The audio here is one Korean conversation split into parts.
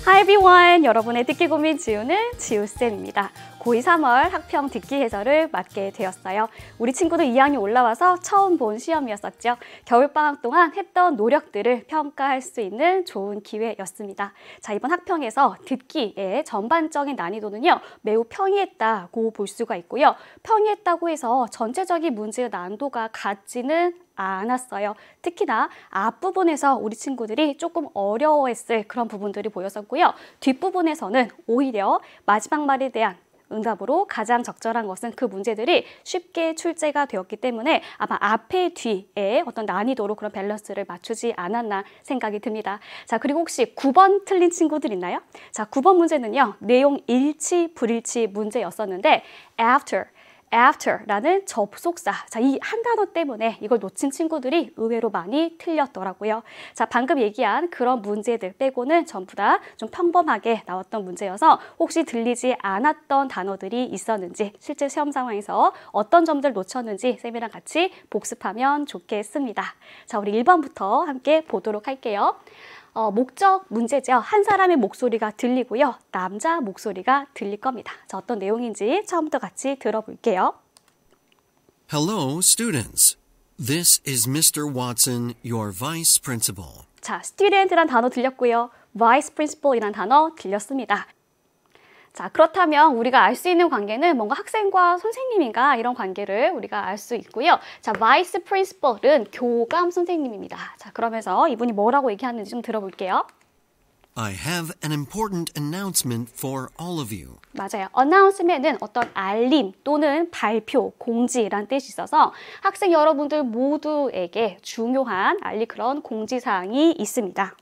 Hi everyone! 여러분의 듣기 고민 지우는 지우쌤입니다. 고2 3월 학평 듣기 해설을 맡게 되었어요. 우리 친구도 2학년 올라와서 처음 본 시험이었었죠. 겨울방학 동안 했던 노력들을 평가할 수 있는 좋은 기회였습니다. 자, 이번 학평에서 듣기의 전반적인 난이도는요, 매우 평이했다고 볼 수가 있고요. 평이했다고 해서 전체적인 문제의 난도가 같지는 않았어요. 특히나 앞부분에서 우리 친구들이 조금 어려워했을 그런 부분들이 보였었고요. 뒷부분에서는 오히려 마지막 말에 대한 응답으로 가장 적절한 것은 그 문제들이 쉽게 출제가 되었기 때문에 아마 앞에 뒤에 어떤 난이도로 그런 밸런스를 맞추지 않았나 생각이 듭니다. 자, 그리고 혹시 9번 틀린 친구들 있나요? 자, 9번 문제는요, 내용 일치 불일치 문제였었는데 after라는 접속사, 자, 이 한 단어 때문에 이걸 놓친 친구들이 의외로 많이 틀렸더라고요. 자, 방금 얘기한 그런 문제들 빼고는 전부 다 좀 평범하게 나왔던 문제여서 혹시 들리지 않았던 단어들이 있었는지, 실제 시험 상황에서 어떤 점들 놓쳤는지 쌤이랑 같이 복습하면 좋겠습니다. 자, 우리 1번부터 함께 보도록 할게요. 목적 문제죠. 한 사람의 목소리가 들리고요. 남자 목소리가 들릴 겁니다. 자, 어떤 내용인지 처음부터 같이 들어볼게요. Hello, students. This is Mr. Watson, your vice principal. 자, student란 단어 들렸고요. vice principal이란 단어 들렸습니다. 자, 그렇다면 우리가 알 수 있는 관계는 뭔가 학생과 선생님인가 이런 관계를 우리가 알 수 있고요. 자, vice principal은 교감 선생님입니다. 자, 그러면서 이분이 뭐라고 얘기하는지 좀 들어볼게요. I have an important announcement for all of you. 맞아요. announcement은 어떤 알림 또는 발표, 공지란 뜻이 있어서 학생 여러분들 모두에게 중요한 알릴 그런 공지사항이 있습니다.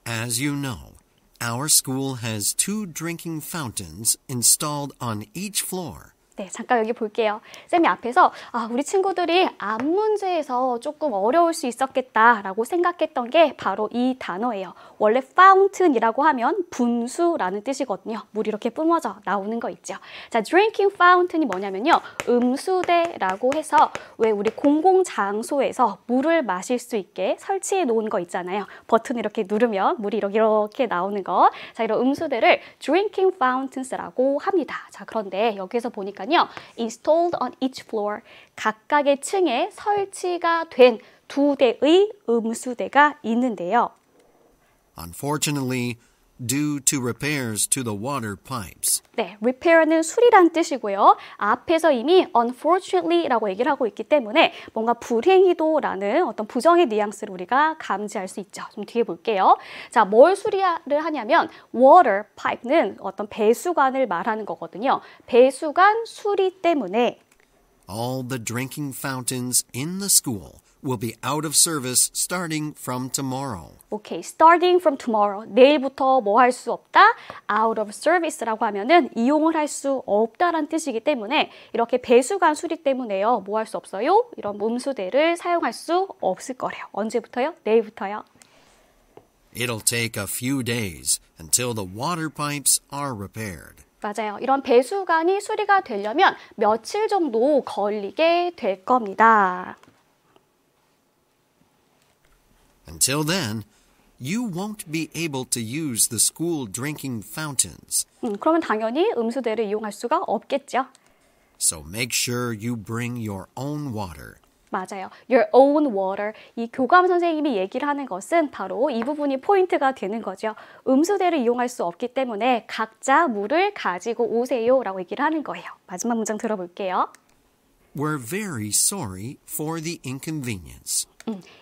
As you know, our school has 2 drinking fountains installed on each floor. 네, 잠깐 여기 볼게요. 쌤이 앞에서 우리 친구들이 앞 문제에서 조금 어려울 수 있었겠다라고 생각했던 게 바로 이 단어예요. 원래 fountain이라고 하면 분수라는 뜻이거든요. 물이 이렇게 뿜어져 나오는 거 있죠. 자, drinking fountain이 뭐냐면요, 음수대라고 해서 왜 우리 공공장소에서 물을 마실 수 있게 설치해 놓은 거 있잖아요. 버튼 이렇게 누르면 물이 이렇게 나오는 거. 자, 이런 음수대를 drinking fountains라고 합니다. 자, 그런데 여기서 보니까 installed on each floor, 각각의 층에 설치가 된 2대의 음수대가 있는데요. Unfortunately, due to repairs to the water pipes. 네, repair는 수리란 뜻이고요. 앞에서 이미 unfortunately라고 얘기를 하고 있기 때문에 뭔가 불행히도라는 어떤 부정의 뉘앙스를 우리가 감지할 수 있죠. 좀 뒤에 볼게요. 자, 뭘 수리를 하냐면 water pipe는 어떤 배수관을 말하는 거거든요. 배수관 수리 때문에 All the drinking fountains in the school will be out of service starting from tomorrow. 오케이, starting from tomorrow. 내일부터 뭐 할 수 없다? out of service라고 하면은 이용을 할 수 없다라는 뜻이기 때문에 이렇게 배수관 수리 때문에요. 뭐 할 수 없어요? 이런 음수대를 사용할 수 없을 거래요. 언제부터요? 내일부터요. It'll take a few days until the water pipes are repaired. 맞아요. 이런 배수관이 수리가 되려면 며칠 정도 걸리게 될 겁니다. Until then, you won't be able to use the school drinking fountains. 그러면 당연히 음수대를 이용할 수가 없겠죠. So make sure you bring your own water. 맞아요. Your own water. 이 교감 선생님이 얘기를 하는 것은 바로 이 부분이 포인트가 되는 거죠. 음수대를 이용할 수 없기 때문에 각자 물을 가지고 오세요 라고 얘기를 하는 거예요. 마지막 문장 들어볼게요. We're very sorry for the inconvenience.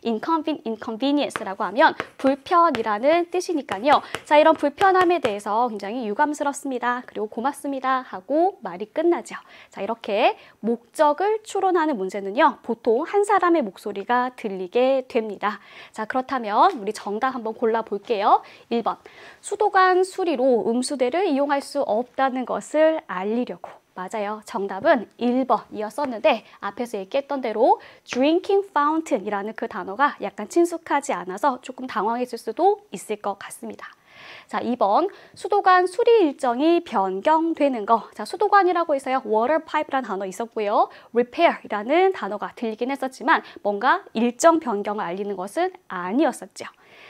inconvenience라고 하면 불편이라는 뜻이니까요. 자, 이런 불편함에 대해서 굉장히 유감스럽습니다. 그리고 고맙습니다 하고 말이 끝나죠. 자, 이렇게 목적을 추론하는 문제는요, 보통 한 사람의 목소리가 들리게 됩니다. 자, 그렇다면 우리 정답 한번 골라볼게요. 1번, 수도관 수리로 음수대를 이용할 수 없다는 것을 알리려고. 맞아요. 정답은 1번이었었는데 앞에서 얘기했던 대로 drinking fountain이라는 그 단어가 약간 친숙하지 않아서 조금 당황했을 수도 있을 것 같습니다. 자, 2번 수도관 수리 일정이 변경되는 거. 자, 수도관이라고 해서요, water pipe라는 단어 있었고요. repair이라는 단어가 들리긴 했었지만 뭔가 일정 변경을 알리는 것은 아니었었죠.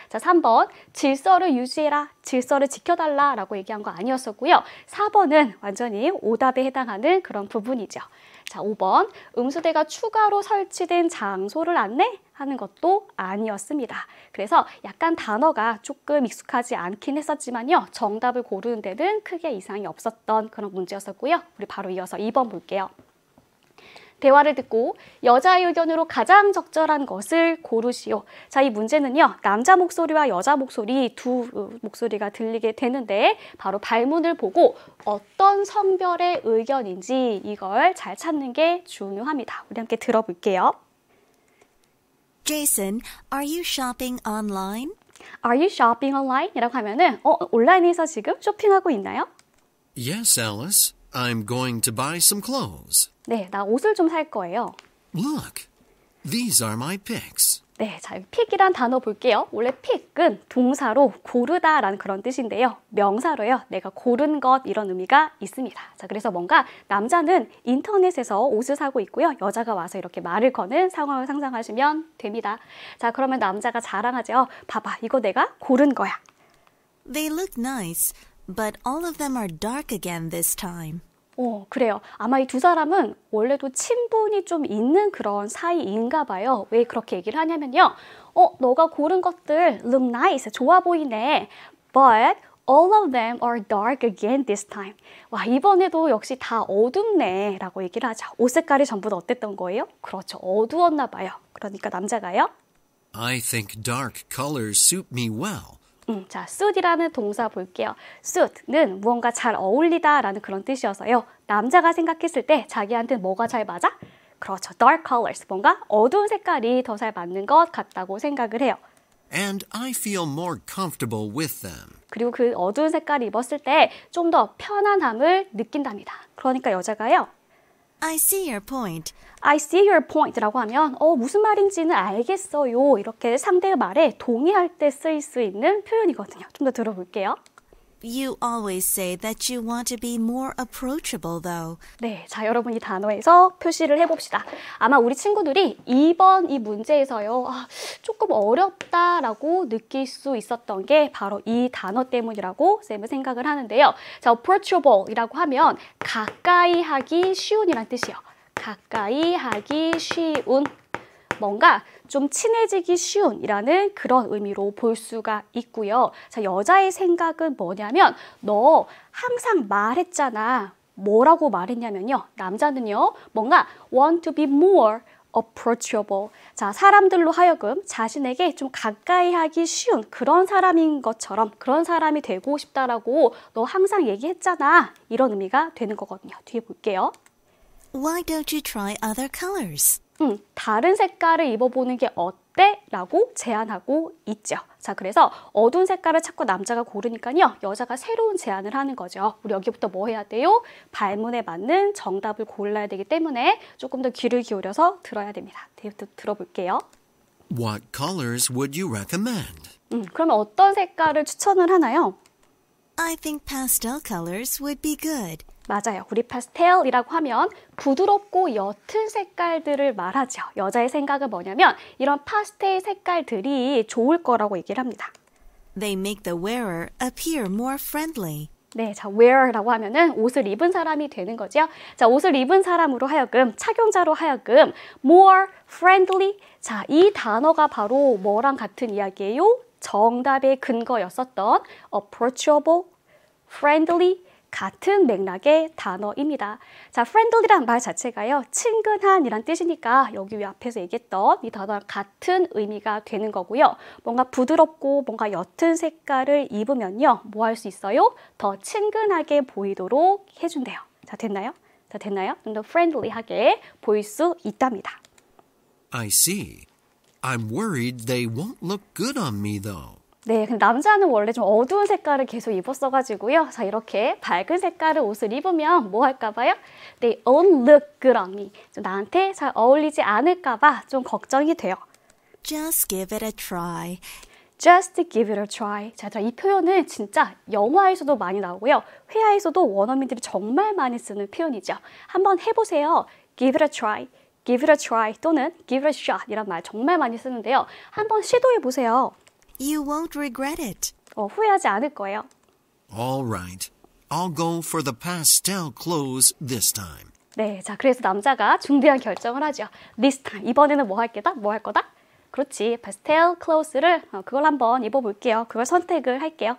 자, 3번 질서를 유지해라, 질서를 지켜달라 라고 얘기한 거 아니었었고요. 4번은 완전히 오답에 해당하는 그런 부분이죠. 자, 5번 음수대가 추가로 설치된 장소를 안내하는 것도 아니었습니다. 그래서 약간 단어가 조금 익숙하지 않긴 했었지만요. 정답을 고르는 데는 크게 이상이 없었던 그런 문제였었고요. 우리 바로 이어서 2번 볼게요. 대화를 듣고 여자의 의견으로 가장 적절한 것을 고르시오. 자, 이 문제는요. 남자 목소리와 여자 목소리 두 목소리가 들리게 되는데 바로 발문을 보고 어떤 성별의 의견인지 이걸 잘 찾는 게 중요합니다. 우리 함께 들어볼게요. Jason, are you shopping online? Are you shopping online? 이라고 하면은 온라인에서 지금 쇼핑하고 있나요? Yes, Alice. I'm going to buy some clothes. 네, 나 옷을 좀 살 거예요. Look, these are my picks. 네, 자, 픽이란 단어 볼게요. 원래 픽은 동사로 고르다라는 그런 뜻인데요. 명사로요. 내가 고른 것 이런 의미가 있습니다. 자, 그래서 뭔가 남자는 인터넷에서 옷을 사고 있고요. 여자가 와서 이렇게 말을 거는 상황을 상상하시면 됩니다. 자, 그러면 남자가 자랑하죠. 봐봐, 이거 내가 고른 거야. They look nice, but all of them are dark again this time. 그래요. 아마 이 두 사람은 원래도 친분이 좀 있는 그런 사이인가 봐요. 왜 그렇게 얘기를 하냐면요. 너가 고른 것들 look nice, 좋아 보이네. But all of them are dark again this time. 와, 이번에도 역시 다 어둡네 라고 얘기를 하죠. 옷 색깔이 전부 다 어땠던 거예요? 그렇죠. 어두웠나 봐요. 그러니까 남자가요. I think dark colors suit me well. 자, suit이라는 동사 볼게요. suit는 무언가 잘 어울리다라는 그런 뜻이어서요. 남자가 생각했을 때 자기한테는 뭐가 잘 맞아? 그렇죠. dark colors, 뭔가 어두운 색깔이 더 잘 맞는 것 같다고 생각을 해요. And I feel more comfortable with them. 그리고 그 어두운 색깔을 입었을 때 좀 더 편안함을 느낀답니다. 그러니까 여자가요. I see your point. I see your point라고 하면 무슨 말인지는 알겠어요. 이렇게 상대의 말에 동의할 때 쓰일 수 있는 표현이거든요. 좀 더 들어볼게요. You always say that you want to be more approachable, though. 네, 자, 여러분 이 단어에서 표시를 해봅시다. 아마 우리 친구들이 2번 이 문제에서요. 조금 어렵다라고 느낄 수 있었던 게 바로 이 단어 때문이라고 쌤은 생각을 하는데요. 자, approachable이라고 하면 가까이 하기 쉬운이란 뜻이에요. 가까이 하기 쉬운. 뭔가 좀 친해지기 쉬운이라는 그런 의미로 볼 수가 있고요. 자, 여자의 생각은 뭐냐면 너 항상 말했잖아. 뭐라고 말했냐면요. 남자는요. 뭔가 want to be more approachable. 자, 사람들로 하여금 자신에게 좀 가까이 하기 쉬운 그런 사람인 것처럼 그런 사람이 되고 싶다라고 너 항상 얘기했잖아. 이런 의미가 되는 거거든요. 뒤에 볼게요. Why don't you try other colors? 다른 색깔을 입어보는 게 어때? 라고 제안하고 있죠. 자, 그래서 어두운 색깔을 찾고 남자가 고르니까요. 여자가 새로운 제안을 하는 거죠. 우리 여기부터 뭐 해야 돼요? 발문에 맞는 정답을 골라야 되기 때문에 조금 더 귀를 기울여서 들어야 됩니다. 뒤부터 들어볼게요. What colors would you recommend? 그러면 어떤 색깔을 추천을 하나요? I think pastel colors would be good. 맞아요. 우리 파스텔이라고 하면 부드럽고 옅은 색깔들을 말하죠. 여자의 생각은 뭐냐면 이런 파스텔 색깔들이 좋을 거라고 얘기를 합니다. They make the wearer appear more friendly. 네, 자, wear라고 하면은 옷을 입은 사람이 되는 거죠. 자, 옷을 입은 사람으로 하여금, 착용자로 하여금 more friendly. 자, 이 단어가 바로 뭐랑 같은 이야기예요? 정답의 근거였었던 approachable, friendly, 같은 맥락의 단어입니다. 자, friendly란 말 자체가요. 친근한이란 뜻이니까 여기 위 앞에서 얘기했던 이 단어랑 같은 의미가 되는 거고요. 뭔가 부드럽고 뭔가 옅은 색깔을 입으면요. 뭐 할 수 있어요? 더 친근하게 보이도록 해준대요. 자, 됐나요? 자, 됐나요? 좀 더 friendly하게 보일 수 있답니다. I see. I'm worried they won't look good on me, though. 네, 근데 남자는 원래 좀 어두운 색깔을 계속 입었어가지고요. 자, 이렇게 밝은 색깔의 옷을 입으면 뭐 할까 봐요? They won't look good on me. 좀 나한테 잘 어울리지 않을까 봐 좀 걱정이 돼요. Just give it a try. Just give it a try. 자, 이 표현은 진짜 영화에서도 많이 나오고요. 회화에서도 원어민들이 정말 많이 쓰는 표현이죠. 한번 해보세요. Give it a try. Give it a try 또는 give it a shot 이란 말 정말 많이 쓰는데요. 한번 시도해보세요. You won't regret it. 후회하지 않을 거예요. All right. I'll go for the pastel clothes this time. 네, 자 그래서 남자가 중대한 결정을 하죠. This time, 이번에는 뭐 할 거다? 뭐 할 거다? 그렇지, pastel clothes를 그걸 한번 입어볼게요. 그걸 선택을 할게요.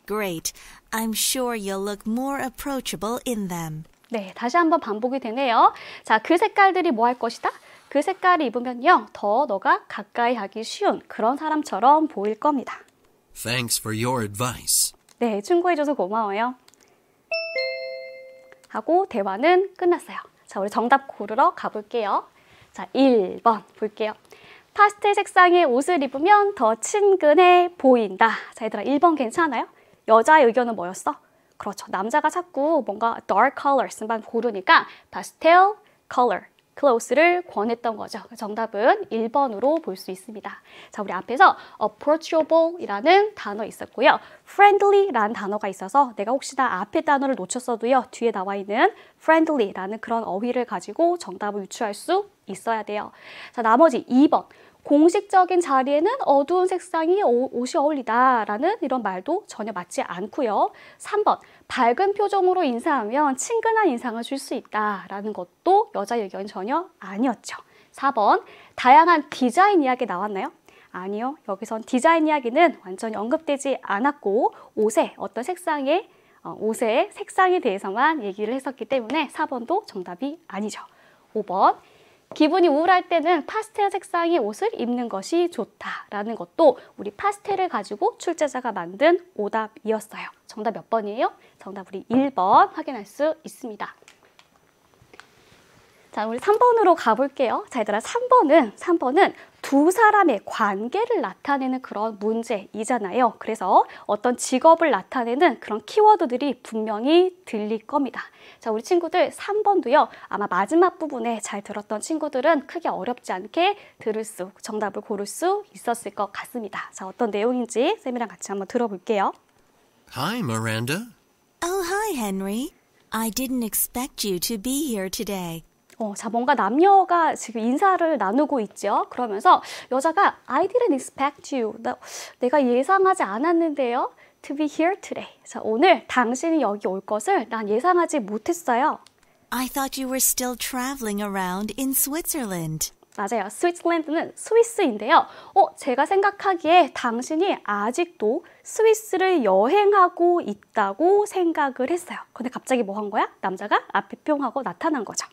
Great. I'm sure you'll look more approachable in them. 네, 다시 한번 반복이 되네요. 자, 그 색깔들이 뭐 할 것이다? 그 색깔을 입으면요, 더 너가 가까이 하기 쉬운 그런 사람처럼 보일 겁니다. Thanks for your advice. 네, 충고해줘서 고마워요. 하고 대화는 끝났어요. 자, 우리 정답 고르러 가볼게요. 자, 1번 볼게요. 파스텔 색상의 옷을 입으면 더 친근해 보인다. 자, 얘들아 1번 괜찮아요? 여자의 의견은 뭐였어? 그렇죠. 남자가 자꾸 뭔가 dark colors만 고르니까 pastel color, clothes를 권했던 거죠. 정답은 1번으로 볼 수 있습니다. 자, 우리 앞에서 approachable이라는 단어 있었고요. friendly라는 단어가 있어서 내가 혹시나 앞에 단어를 놓쳤어도요. 뒤에 나와 있는 friendly라는 그런 어휘를 가지고 정답을 유추할 수 있어야 돼요. 자, 나머지 2번. 공식적인 자리에는 어두운 색상이 옷이 어울리다라는 이런 말도 전혀 맞지 않고요. 3번, 밝은 표정으로 인사하면 친근한 인상을 줄 수 있다라는 것도 여자의 의견이 전혀 아니었죠. 4번, 다양한 디자인 이야기 나왔나요? 아니요. 여기선 디자인 이야기는 완전히 언급되지 않았고 옷의 어떤 색상의 옷의 색상에 대해서만 얘기를 했었기 때문에 4번도 정답이 아니죠. 5번, 기분이 우울할 때는 파스텔 색상의 옷을 입는 것이 좋다라는 것도 우리 파스텔을 가지고 출제자가 만든 오답이었어요. 정답 몇 번이에요? 정답 우리 1번 확인할 수 있습니다. 자, 우리 3번으로 가볼게요. 자, 얘들아 3번은 두 사람의 관계를 나타내는 그런 문제이잖아요. 그래서 어떤 직업을 나타내는 그런 키워드들이 분명히 들릴 겁니다. 자, 우리 친구들 3번도요. 아마 마지막 부분에 잘 들었던 친구들은 크게 어렵지 않게 정답을 고를 수 있었을 것 같습니다. 자, 어떤 내용인지 쌤이랑 같이 한번 들어볼게요. Hi, Miranda. Oh, hi, Henry. I didn't expect you to be here today. 자, 뭔가 남녀가 지금 인사를 나누고 있죠. 그러면서 여자가 I didn't expect you. 내가 예상하지 않았는데요. To be here today. 자, 오늘 당신이 여기 올 것을 난 예상하지 못했어요. I thought you were still traveling around in Switzerland. 맞아요. 스위스랜드는 스위스인데요. 제가 생각하기에 당신이 아직도 스위스를 여행하고 있다고 생각을 했어요. 근데 갑자기 뭐 한 거야? 남자가 앞에 뿅 하고 나타난 거죠.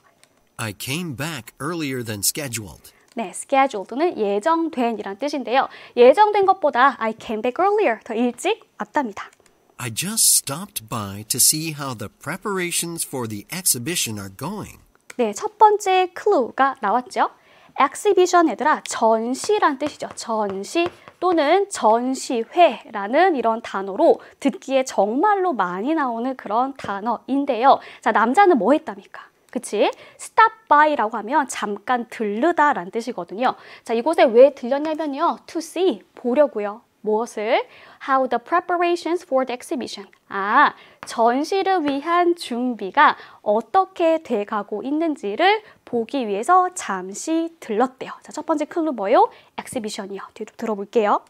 I came back earlier than scheduled. 네, scheduled는 예정된 이란 뜻인데요. 예정된 것보다 I came back earlier, 더 일찍 왔답니다. I just stopped by to see how the preparations for the exhibition are going. 네, 첫 번째 클루가 나왔죠. exhibition 얘들아 전시란 뜻이죠. 전시 또는 전시회라는 이런 단어로 듣기에 정말로 많이 나오는 그런 단어인데요. 자, 남자는 뭐 했답니까? 그치? stop by라고 하면 잠깐 들르다 라는 뜻이거든요. 자, 이곳에 왜 들렸냐면요. to see, 보려고요. 무엇을? How the preparations for the exhibition. 전시를 위한 준비가 어떻게 돼가고 있는지를 보기 위해서 잠시 들렀대요. 자, 첫 번째 클루 뭐예요? exhibition이요. 뒤로 들어볼게요.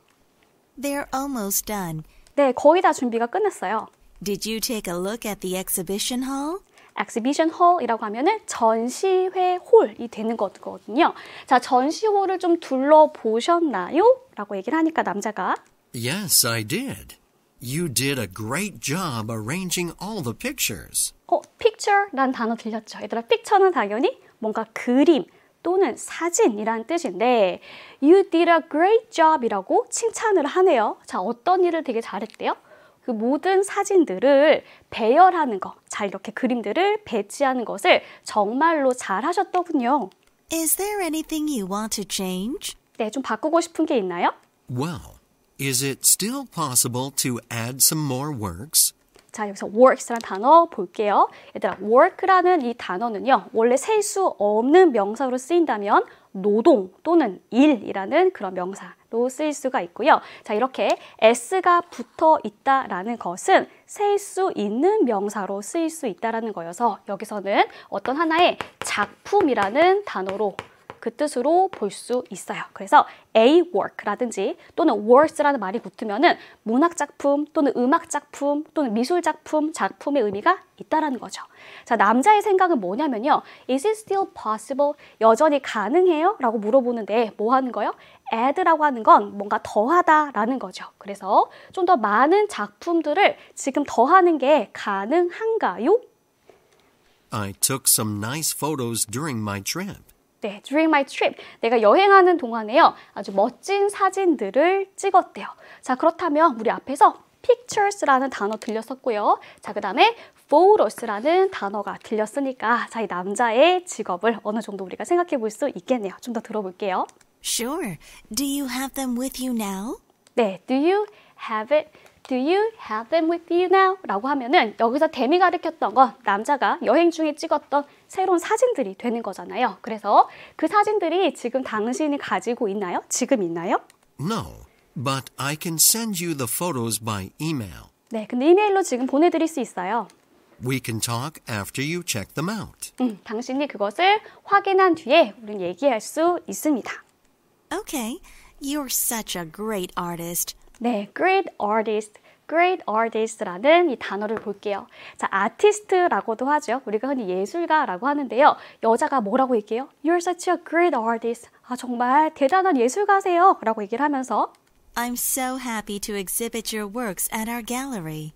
They're almost done. 네, 거의 다 준비가 끝났어요. Did you take a look at the exhibition hall? exhibition hall이라고 하면은 전시회 홀이 되는 거거든요. 자, 전시홀을 좀 둘러보셨나요? 라고 얘기를 하니까 남자가 Yes, I did. You did a great job arranging all the pictures. picture란 단어 들렸죠? 얘들아, picture는 당연히 뭔가 그림 또는 사진이란 뜻인데 You did a great job이라고 칭찬을 하네요. 자, 어떤 일을 되게 잘했대요? 그 모든 사진들을 배열하는 거, 잘 이렇게 그림들을 배치하는 것을 정말로 잘 하셨더군요. Is there anything you want to change? 네, 좀 바꾸고 싶은 게 있나요? Well, is it still possible to add some more works? 자, 여기서 works라는 단어 볼게요. 얘들아, work라는 이 단어는요, 원래 셀 수 없는 명사로 쓰인다면 노동 또는 일이라는 그런 명사로 쓰일 수가 있고요. 자, 이렇게 s가 붙어 있다라는 것은 셀 수 있는 명사로 쓰일 수 있다라는 거여서 여기서는 어떤 하나의 작품이라는 단어로 그 뜻으로 볼 수 있어요. 그래서 a work라든지 또는 works라는 말이 붙으면은 문학작품 또는 음악작품 또는 미술작품, 작품의 의미가 있다라는 거죠. 자, 남자의 생각은 뭐냐면요. Is it still possible? 여전히 가능해요? 라고 물어보는데 뭐 하는 거요? add라고 하는 건 뭔가 더하다라는 거죠. 그래서 좀 더 많은 작품들을 지금 더하는 게 가능한가요? I took some nice photos during my trip. 네, during my trip. 내가 여행하는 동안에요. 아주 멋진 사진들을 찍었대요. 자, 그렇다면 우리 앞에서 pictures라는 단어 들렸었고요. 자, 그 다음에 photos라는 단어가 들렸으니까 자, 이 남자의 직업을 어느 정도 우리가 생각해 볼 수 있겠네요. 좀 더 들어볼게요. Sure. Do you have them with you now? 네, do you have it? Do you have them with you now? 라고 하면은 여기서 댐이 가르쳤던 건 남자가 여행 중에 찍었던 새로운 사진들이 되는 거잖아요. 그래서 그 사진들이 지금 당신이 가지고 있나요? 지금 있나요? No, but I can send you the photos by email. 네, 근데 이메일로 지금 보내드릴 수 있어요. We can talk after you check them out. 당신이 그것을 확인한 뒤에 우리는 얘기할 수 있습니다. Okay. You're such a great artist. 네, great artist, great artist라는 이 단어를 볼게요. 자, artist라고도 하죠. 우리가 흔히 예술가라고 하는데요. 여자가 뭐라고 얘기해요? You're such a great artist. 아, 정말 대단한 예술가세요. 라고 얘기를 하면서 I'm so happy to exhibit your works at our gallery.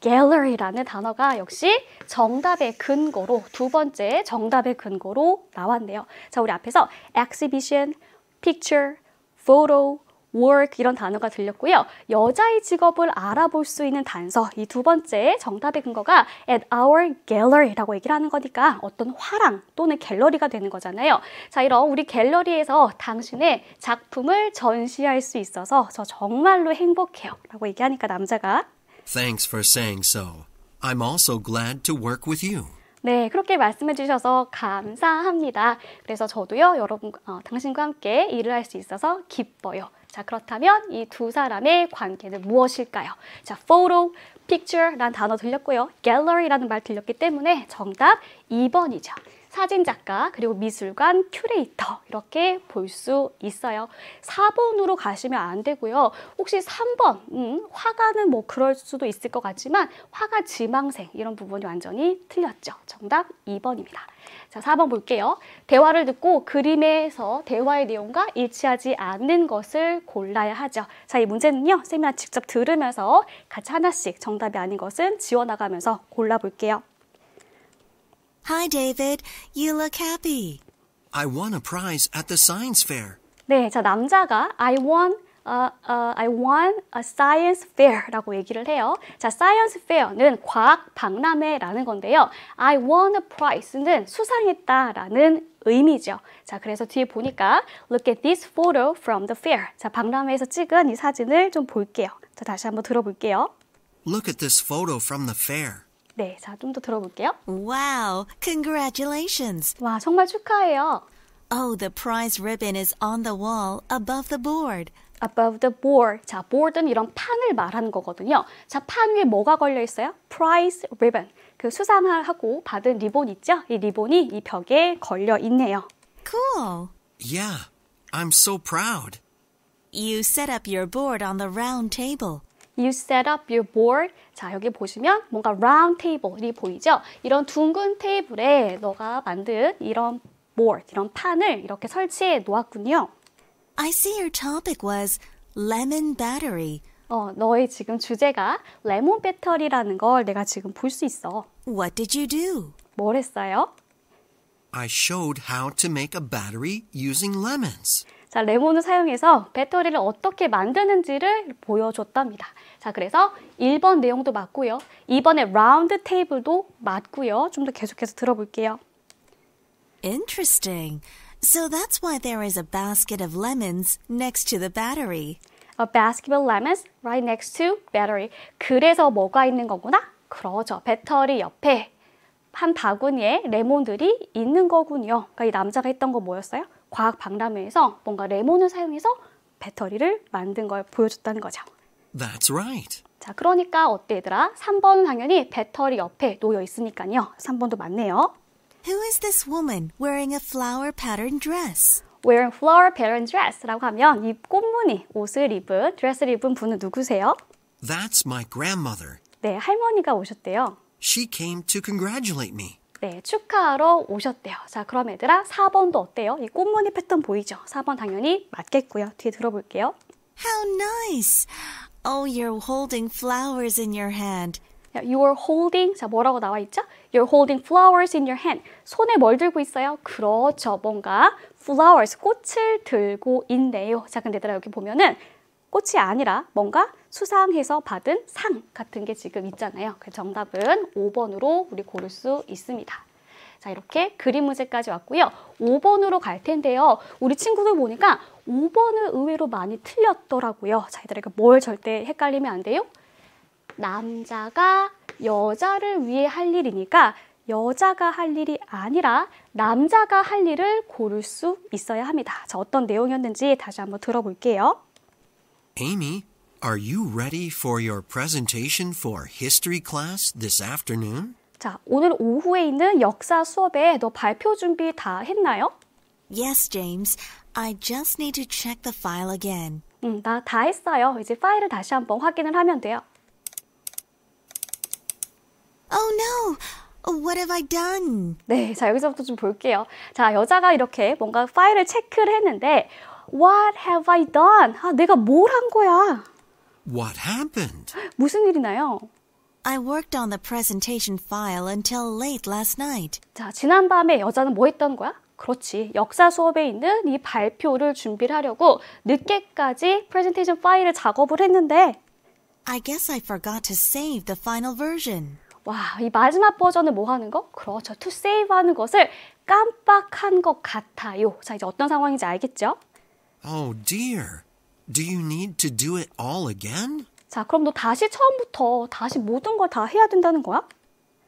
gallery라는 단어가 역시 정답의 근거로 두 번째 정답의 근거로 나왔네요. 자, 우리 앞에서 exhibition, picture, photo, work 이런 단어가 들렸고요. 여자의 직업을 알아볼 수 있는 단서 이 두 번째 정답의 근거가 at our gallery라고 얘기를 하는 거니까 어떤 화랑 또는 갤러리가 되는 거잖아요. 자, 이런 우리 갤러리에서 당신의 작품을 전시할 수 있어서 저 정말로 행복해요 라고 얘기하니까 남자가 Thanks for saying so. I'm also glad to work with you. 네, 그렇게 말씀해 주셔서 감사합니다. 그래서 저도요, 여러분, 당신과 함께 일을 할 수 있어서 기뻐요. 자, 그렇다면 이 두 사람의 관계는 무엇일까요? 자, photo, picture라는 단어 들렸고요. gallery라는 말 들렸기 때문에 정답 2번이죠. 사진작가 그리고 미술관 큐레이터 이렇게 볼 수 있어요. 4번으로 가시면 안 되고요. 혹시 3번 화가는 뭐 그럴 수도 있을 것 같지만 화가 지망생 이런 부분이 완전히 틀렸죠. 정답 2번입니다. 자, 4번 볼게요. 대화를 듣고 그림에서 대화의 내용과 일치하지 않는 것을 골라야 하죠. 자, 이 문제는요. 쌤이랑 직접 들으면서 같이 하나씩 정답이 아닌 것은 지워나가면서 골라볼게요. Hi, David. You look happy. I won a prize at the science fair. 네, 자, 남자가 I won a science fair라고 얘기를 해요. 자, science fair는 과학 박람회라는 건데요. I won a prize는 수상했다라는 의미죠. 자, 그래서 뒤에 보니까 look at this photo from the fair. 자, 박람회에서 찍은 이 사진을 좀 볼게요. 자, 다시 한번 들어볼게요. Look at this photo from the fair. 네, 자, 좀 더 들어볼게요. Wow. Congratulations. 와, 정말 축하해요. Oh, the prize ribbon is on the wall above the board. above the board. 자, board는 이런 판을 말하는 거거든요. 자, 판 위에 뭐가 걸려 있어요? prize ribbon. 그 수상하고 받은 리본 있죠? 이 리본이 이 벽에 걸려 있네요. Cool. Yeah, I'm so proud. You set up your board on the round table. You set up your board. 자, 여기 보시면 뭔가 round table이 보이죠? 이런 둥근 테이블에 너가 만든 이런 board, 이런 판을 이렇게 설치해 놓았군요. I see your topic was lemon battery. 너의 지금 주제가 레몬 배터리라는 걸 내가 지금 볼 수 있어. What did you do? 뭘 했어요? I showed how to make a battery using lemons. 자, 레몬을 사용해서 배터리를 어떻게 만드는지를 보여줬답니다. 자, 그래서 1번 내용도 맞고요. 2번의 라운드 테이블도 맞고요. 좀 더 계속해서 들어볼게요. Interesting. So that's why there is a basket of lemons next to the battery. A basket of lemons right next to battery. 그래서 뭐가 있는 거구나? 그러죠. 배터리 옆에 한 바구니에 레몬들이 있는 거군요. 그러니까 이 남자가 했던 거 뭐였어요? 과학 박람회에서 뭔가 레몬을 사용해서 배터리를 만든 걸 보여줬다는 거죠. That's right. 자, 그러니까 어때 얘들아? 3번은 당연히 배터리 옆에 놓여 있으니까요. 3번도 맞네요. Who is this woman wearing a flower patterned dress? wearing flower pattern dress라고 하면 이 꽃무늬 옷을 입은, 드레스를 입은 분은 누구세요? That's my grandmother. 네, 할머니가 오셨대요. She came to congratulate me. 네, 축하하러 오셨대요. 자, 그럼 얘들아 4번도 어때요? 이 꽃무늬 패턴 보이죠? 4번 당연히 맞겠고요. 뒤에 들어볼게요. How nice! Oh, you're holding flowers in your hand. You are holding, 자 뭐라고 나와 있죠? You're holding flowers in your hand. 손에 뭘 들고 있어요? 그렇죠, 뭔가 flowers, 꽃을 들고 있네요. 자, 근데 얘들아 여기 보면은 꽃이 아니라 뭔가 수상해서 받은 상 같은 게 지금 있잖아요. 그 정답은 5번으로 우리 고를 수 있습니다. 자, 이렇게 그림 문제까지 왔고요. 5번으로 갈 텐데요. 우리 친구들 보니까 5번을 의외로 많이 틀렸더라고요. 자, 얘들아 이거 뭘 절대 헷갈리면 안 돼요? 남자가 여자를 위해 할 일이니까 여자가 할 일이 아니라 남자가 할 일을 고를 수 있어야 합니다. 자, 어떤 내용이었는지 다시 한번 들어볼게요. Amy, are you ready for your presentation for history class this afternoon? 자, 오늘 오후에 있는 역사 수업에 너 발표 준비 다 했나요? Yes, James. I just need to check the file again. 나 다 했어요. 이제 파일을 다시 한번 확인을 하면 돼요. Oh no! What have I done? 네, 자 여기서부터 좀 볼게요. 자, 여자가 이렇게 뭔가 파일을 체크를 했는데 What have I done? 아, 내가 뭘 한 거야? What happened? 무슨 일이나요? I worked on the presentation file until late last night. 자, 지난밤에 여자는 뭐 했던 거야? 그렇지, 역사 수업에 있는 이 발표를 준비를 하려고 늦게까지 프레젠테이션 파일을 작업을 했는데 I guess I forgot to save the final version. 와, 이 마지막 버전을 뭐 하는 거? 그렇죠, to save 하는 것을 깜빡한 것 같아요. 자, 이제 어떤 상황인지 알겠죠? Oh dear. Do you need to do it all again? 자, 그럼 너 다시 처음부터 다시 모든 걸 다 해야 된다는 거야?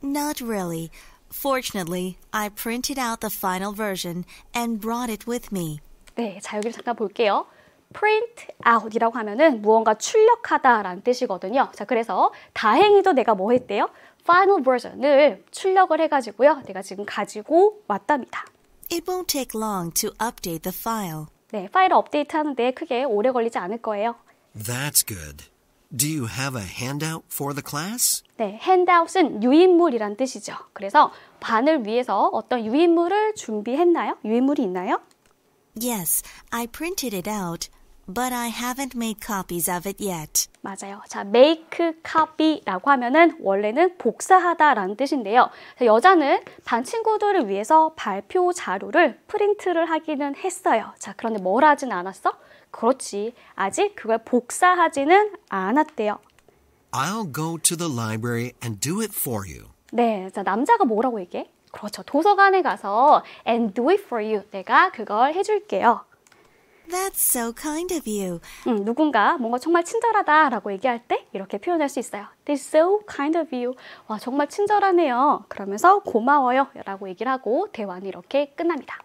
Not really. Fortunately, I printed out the final version and brought it with me. 네, 자 여기 잠깐 볼게요. print out이라고 하면은 무언가 출력하다라는 뜻이거든요. 자, 그래서 다행히도 내가 뭐 했대요? final version을 출력을 해가지고요. 내가 지금 가지고 왔답니다. It won't take long to update the file. 네, 파일을 업데이트하는데 크게 오래 걸리지 않을 거예요. That's good. Do you have a handout for the class? 네, handout은 유인물이란 뜻이죠. 그래서 반을 위해서 어떤 유인물을 준비했나요? 유인물이 있나요? Yes, I printed it out, but I haven't made copies of it yet. 맞아요. 자, make copy라고 하면은 원래는 복사하다라는 뜻인데요. 자, 여자는 반 친구들을 위해서 발표 자료를 프린트를 하기는 했어요. 자, 그런데 뭘 하진 않았어? 그렇지, 아직 그걸 복사하지는 않았대요. I'll go to the library and do it for you. 네, 자, 남자가 뭐라고 얘기해? 그렇죠, 도서관에 가서 and do it for you. 내가 그걸 해줄게요. That's so kind of you. 누군가 뭔가 정말 친절하다라고 얘기할 때 이렇게 표현할 수 있어요. That's so kind of you. 와, 정말 친절하네요. 그러면서 고마워요 라고 얘기를 하고 대화는 이렇게 끝납니다.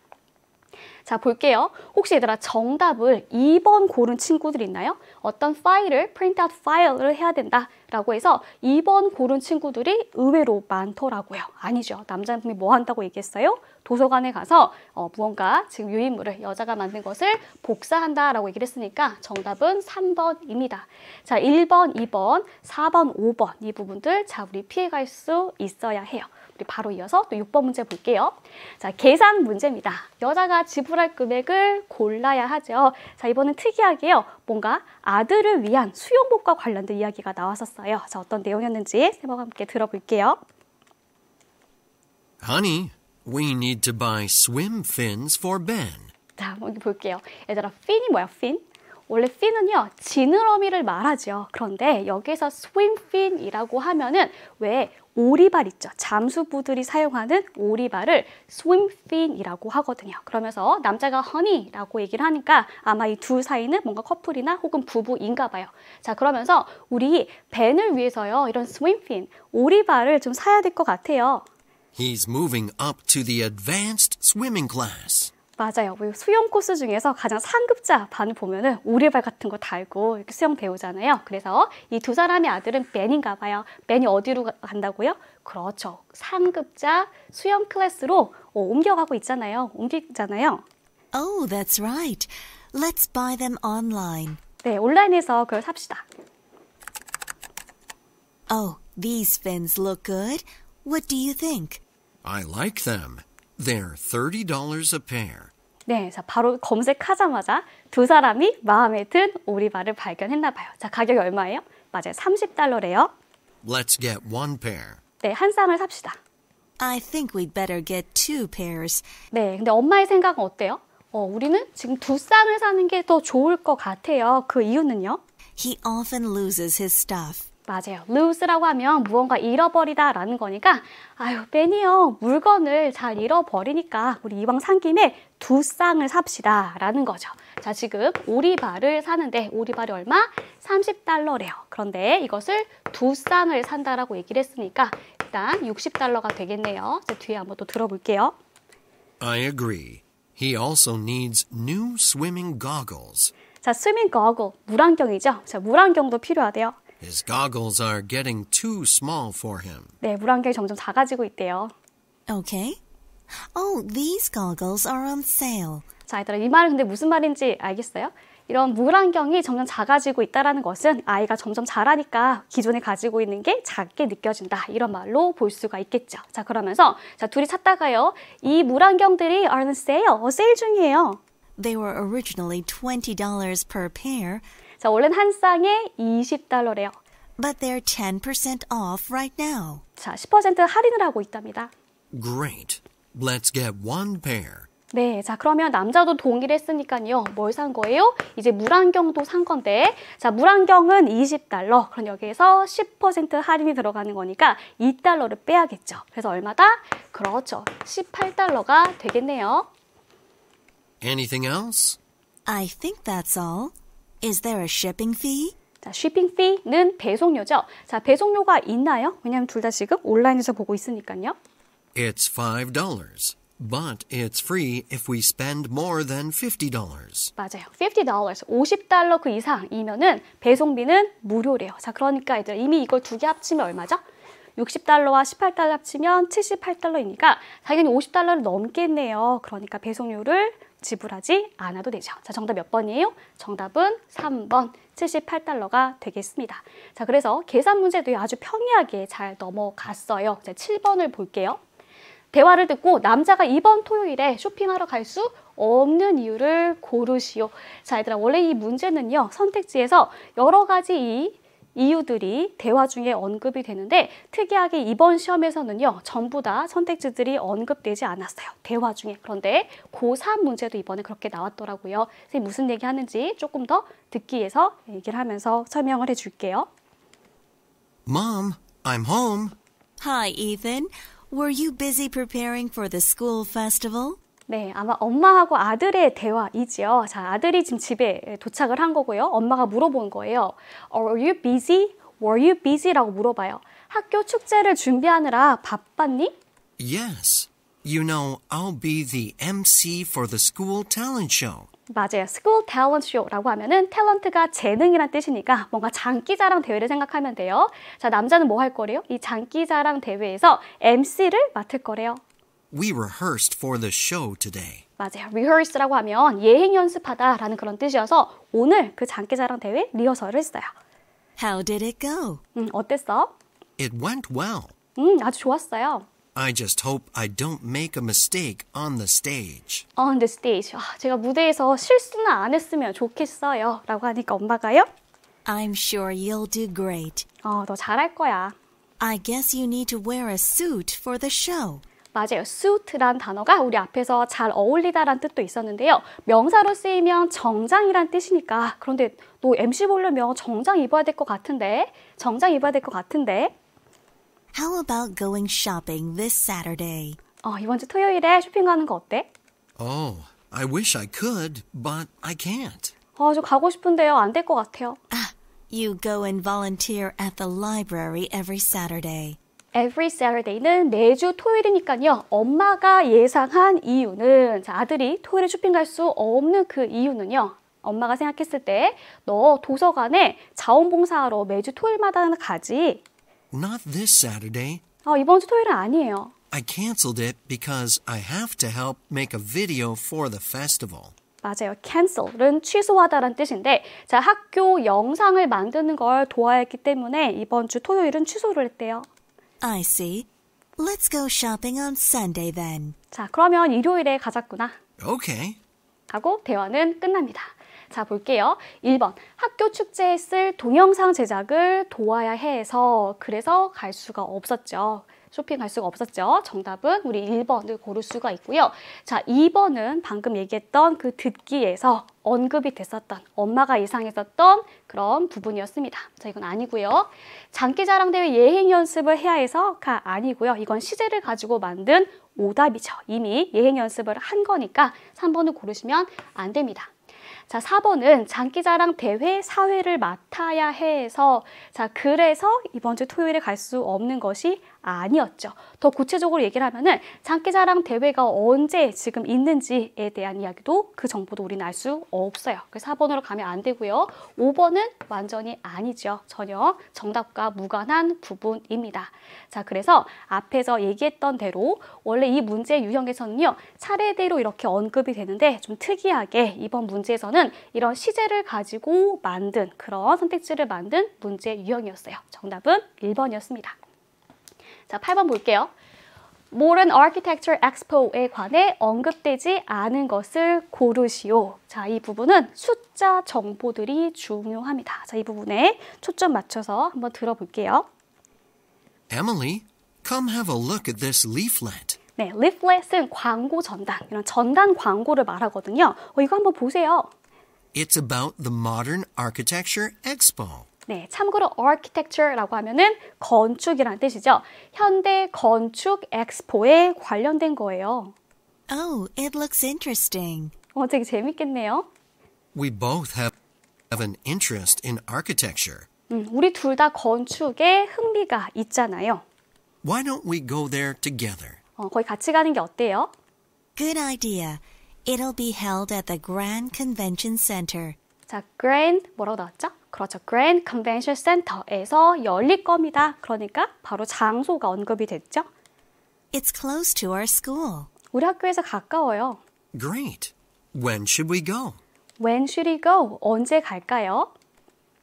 자, 볼게요. 혹시 얘들아 정답을 2번 고른 친구들 있나요? 어떤 파일을 프린트아웃 파일을 해야 된다라고 해서 2번 고른 친구들이 의외로 많더라고요. 아니죠. 남자는 분명히 뭐 한다고 얘기했어요? 도서관에 가서 무언가 지금 유인물을 여자가 만든 것을 복사한다라고 얘기를 했으니까 정답은 3번입니다. 자, 1번, 2번, 4번, 5번 이 부분들 자 우리 피해갈 수 있어야 해요. 우리 바로 이어서 또 6번 문제 볼게요. 자, 계산 문제입니다. 여자가 지불할 금액을 골라야 하죠. 자, 이번엔 특이하게요. 뭔가 아들을 위한 수영복과 관련된 이야기가 나왔었어요. 자, 어떤 내용이었는지 세모가 함께 들어볼게요. Honey, we need to buy swim fins for Ben. 자, 여기 볼게요. 얘들아, fin이 뭐야, fin? 원래 fin은요, 지느러미를 말하죠. 그런데 여기서 swim fin이라고 하면은 왜 오리발 있죠. 잠수부들이 사용하는 오리발을 swim fin이라고 하거든요. 그러면서 남자가 honey라고 얘기를 하니까 아마 이 두 사이는 뭔가 커플이나 혹은 부부인가 봐요. 자, 그러면서 우리 벤을 위해서요, 이런 swim fin, 오리발을 좀 사야 될 것 같아요. He's moving up to the advanced swimming class. 맞아요. 수영 코스 중에서 가장 상급자 반을 보면은 오리발 같은 거 달고 이렇게 수영 배우잖아요. 그래서 이 두 사람의 아들은 벤인가 봐요. 벤이 어디로 간다고요? 그렇죠. 상급자 수영 클래스로 옮겨가고 있잖아요. 옮기잖아요. Oh, that's right. Let's buy them online. 네, 온라인에서 그걸 삽시다. Oh, these fins look good. What do you think? I like them. They're $30 a pair. 네, 자 바로 검색하자마자 두 사람이 마음에 든 오리발을 발견했나 봐요. 자, 가격이 얼마예요? 맞아요, $30래요. Let's get one pair. 네, 한 쌍을 삽시다. I think we'd better get 2 pairs. 네, 근데 엄마의 생각은 어때요? 우리는 지금 두 쌍을 사는 게 더 좋을 것 같아요. 그 이유는요? He often loses his stuff. 맞아요. lose라고 하면 무언가 잃어버리다라는 거니까 아유, 베니요. 물건을 잘 잃어버리니까 우리 이왕 산 김에 두 쌍을 삽시다 라는 거죠. 자, 지금 오리발을 사는데 오리발이 얼마? $30래요. 그런데 이것을 두 쌍을 산다라고 얘기를 했으니까 일단 $60가 되겠네요. 자, 뒤에 한번 또 들어볼게요. I agree. He also needs new swimming goggles. 자, 스위밍 거글, 물안경이죠. 자, 물안경도 필요하대요. His goggles are getting too small for him. 네, 물안경이 점점 작아지고 있대요. Okay. Oh, these goggles are on sale. 자, 얘들아, 이 말은 근데 무슨 말인지 알겠어요? 이런 물안경이 점점 작아지고 있다는 것은 아이가 점점 자라니까 기존에 가지고 있는 게 작게 느껴진다. 이런 말로 볼 수가 있겠죠. 자, 그러면서 자, 둘이 찾다가요. 이 물안경들이 are on sale, 세일 중이에요. They were originally $20 per pair, 자, 원래는 한 쌍에 $20래요. but they're 10% off right now. 자, 10% 할인을 하고 있답니다. Great. Let's get one pair. 네, 자 그러면 남자도 동의를 했으니까요. 뭘 산 거예요? 이제 물안경도 산 건데 자 물안경은 $20. 그럼 여기에서 10% 할인이 들어가는 거니까 $2를 빼야겠죠. 그래서 얼마다? 그렇죠. $18가 되겠네요. Anything else? I think that's all. Is there a shipping fee? 자, shipping fee는 배송료죠. 자, 배송료가 있나요? 왜냐하면 둘 다 지금 온라인에서 보고 있으니까요. It's $5, but it's free if we spend more than $50. 맞아요. $50, $50 그 이상이면은 배송비는 무료래요. 자, 그러니까 얘들아 이미 이걸 두 개 합치면 얼마죠? $60와 $18 합치면 $78이니까 당연히 $50를 넘겠네요. 그러니까 배송료를 지불하지 않아도 되죠. 자, 정답 몇 번이에요? 정답은 3번, $78가 되겠습니다. 자, 그래서 계산 문제도 아주 평이하게 잘 넘어갔어요. 자, 7번을 볼게요. 대화를 듣고 남자가 이번 토요일에 쇼핑하러 갈 수 없는 이유를 고르시오. 자, 얘들아 원래 이 문제는요. 선택지에서 여러 가지 이유들이 대화 중에 언급이 되는데 특이하게 이번 시험에서는요. 전부 다 선택지들이 언급되지 않았어요. 대화 중에. 그런데 고3 문제도 이번에 그렇게 나왔더라고요. 선생님 무슨 얘기 하는지 조금 더 듣기 위해서 얘기를 하면서 설명을 해줄게요. Mom, I'm home. Hi, Ethan. Were you busy preparing for the school festival? 네, 아마 엄마하고 아들의 대화이지요. 자, 아들이 지금 집에 도착을 한 거고요. 엄마가 물어본 거예요. Are you busy? Were you busy? 라고 물어봐요. 학교 축제를 준비하느라 바빴니? Yes. You know, I'll be the MC for the school talent show. 맞아요. School Talent Show라고 하면은 탤런트가 재능이란 뜻이니까 뭔가 장기자랑 대회를 생각하면 돼요. 자, 남자는 뭐 할 거래요? 이 장기자랑 대회에서 MC를 맡을 거래요. We rehearsed for the show today. 맞아요. rehearse라고 하면 예행 연습하다라는 그런 뜻이어서 오늘 그 장기자랑 대회 리허설을 했어요. How did it go? 어땠어? It went well. 아주 좋았어요. I just hope I don't make a mistake on the stage. On the stage. 제가 무대에서 실수는 안 했으면 좋겠어요. 라고 하니까 엄마가요. I'm sure you'll do great. 너 잘할 거야. I guess you need to wear a suit for the show. 맞아요. suit란 단어가 우리 앞에서 잘 어울리다란 뜻도 있었는데요. 명사로 쓰이면 정장이란 뜻이니까 그런데 너 MC 보려면 정장 입어야 될 것 같은데 How about going shopping this Saturday? 이번 주 토요일에 쇼핑 가는 거 어때? Oh, I wish I could, but I can't. 저 가고 싶은데요. 안 될 것 같아요. You go and volunteer at the library every Saturday. Every Saturday는 매주 토요일이니까요. 엄마가 예상한 이유는 자, 아들이 토요일에 쇼핑 갈 수 없는 그 이유는요. 엄마가 생각했을 때 너 도서관에 자원봉사하러 매주 토요일마다 가지. Not this Saturday. 이번 주 토요일은 아니에요. I canceled it because I have to help make a video for the festival. 맞아요. cancel은 취소하다라는 뜻인데 자, 학교 영상을 만드는 걸 도와야 했기 때문에 이번 주 토요일은 취소를 했대요. I see. Let's go shopping on Sunday then. 자, 그러면 일요일에 가자꾸나. Okay. 하고 대화는 끝납니다. 자, 볼게요. 1번. 학교 축제에 쓸 동영상 제작을 도와야 해서 그래서 갈 수가 없었죠. 쇼핑할 수가 없었죠. 정답은 우리 1번을 고를 수가 있고요. 자, 2번은 방금 얘기했던 그 듣기에서 언급이 됐었던 엄마가 이상했었던 그런 부분이었습니다. 자, 이건 아니고요. 장기자랑대회 예행 연습을 해야 해서가 아니고요. 이건 시제를 가지고 만든 오답이죠. 이미 예행 연습을 한 거니까 3번을 고르시면 안 됩니다. 자, 4번은 장기자랑 대회 사회를 맡아야 해서 자, 그래서 이번 주 토요일에 갈 수 없는 것이 아니었죠. 더 구체적으로 얘기를 하면은 장기자랑 대회가 언제 지금 있는지에 대한 이야기도 그 정보도 우리는 알 수 없어요. 그래서 4번으로 가면 안 되고요. 5번은 완전히 아니죠. 전혀 정답과 무관한 부분입니다. 자, 그래서 앞에서 얘기했던 대로 원래 이 문제 유형에서는요. 차례대로 이렇게 언급이 되는데 좀 특이하게 이번 문제에서는 이런 시제를 가지고 만든 그런 선택지를 만든 문제 유형이었어요. 정답은 1번이었습니다. 자, 8번 볼게요. Modern Architecture Expo에 관해 언급되지 않은 것을 고르시오. 자, 이 부분은 숫자 정보들이 중요합니다. 자, 이 부분에 초점 맞춰서 한번 들어볼게요. Emily, come have a look at this leaflet. 네, leaflet은 광고 전단, 이런 전단 광고를 말하거든요. 이거 한번 보세요. It's about the Modern Architecture Expo. 네, 참고로 architecture라고 하면은 건축이라는 뜻이죠. 현대 건축 엑스포에 관련된 거예요. Oh, it looks interesting. 되게 재밌겠네요. We both have an interest in architecture. 우리 둘 다 건축에 흥미가 있잖아요. Why don't we go there together? 거기 같이 가는 게 어때요? Good idea. It'll be held at the Grand Convention Center. 자, Grand 뭐라고 나왔죠? 그렇죠. Grand Convention Center에서 열릴 겁니다. 그러니까 바로 장소가 언급이 됐죠. It's close to our school. 우리 학교에서 가까워요. Great. When should we go? When should we go? 언제 갈까요?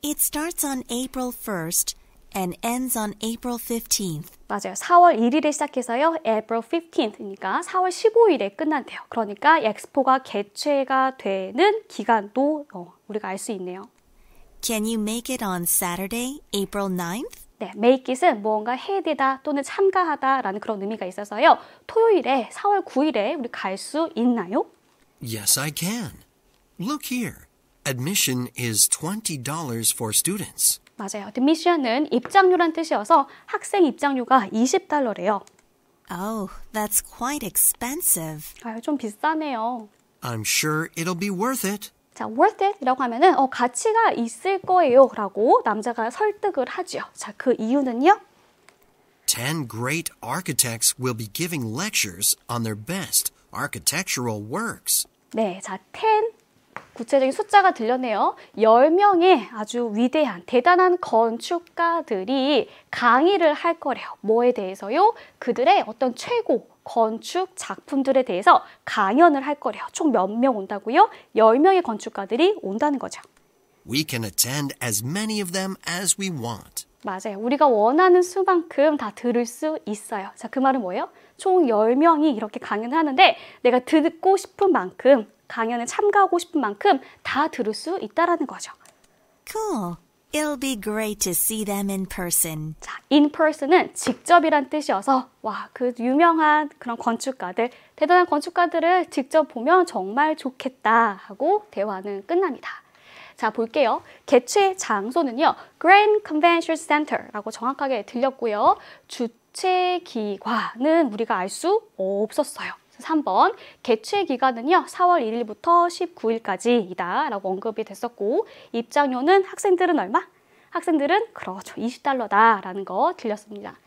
It starts on April 1st and ends on April 15th. 맞아요. 4월 1일에 시작해서요. April 15th니까 4월 15일에 끝난대요. 그러니까 엑스포가 개최가 되는 기간도 우리가 알 수 있네요. Can you make it on Saturday, April 9th? 네, make it은 무언가 해야 되다 또는 참가하다라는 그런 의미가 있어서요. 토요일에 4월 9일에 우리 갈 수 있나요? Yes, I can. Look here. Admission is $20 for students. 맞아요. admission은 입장료란 뜻이어서 학생 입장료가 $20래요. Oh, that's quite expensive. 좀 비싸네요. I'm sure it'll be worth it. 자, worth it이라고 하면은 가치가 있을 거예요 라고 남자가 설득을 하죠. 자, 그 이유는요? 10 great architects will be giving lectures on their best architectural works. 네, 자, 10 구체적인 숫자가 들렸네요. 10명의 아주 위대한 대단한 건축가들이 강의를 할 거래요. 뭐에 대해서요? 그들의 어떤 최고 건축 작품들에 대해서 강연을 할 거래요. 총 몇 명 온다고요? 10명의 건축가들이 온다는 거죠. We can attend as many of them as we want. 맞아요. 우리가 원하는 수만큼 다 들을 수 있어요. 자, 그 말은 뭐예요? 총 10명이 이렇게 강연을 하는데 내가 듣고 싶은 만큼 강연에 참가하고 싶은 만큼 다 들을 수 있다라는 거죠. Cool. It'll be great to see them in person. 자, in person은 직접이란 뜻이어서 와, 그 유명한 그런 건축가들, 대단한 건축가들을 직접 보면 정말 좋겠다 하고 대화는 끝납니다. 자, 볼게요. 개최 장소는요. Grand Convention Center라고 정확하게 들렸고요. 주최 기관은 우리가 알 수 없었어요. 3번, 개최 기간은요. 4월 1일부터 19일까지이다 라고 언급이 됐었고 입장료는 학생들은 얼마? 학생들은 그렇죠. $20다 라는 거 들렸습니다.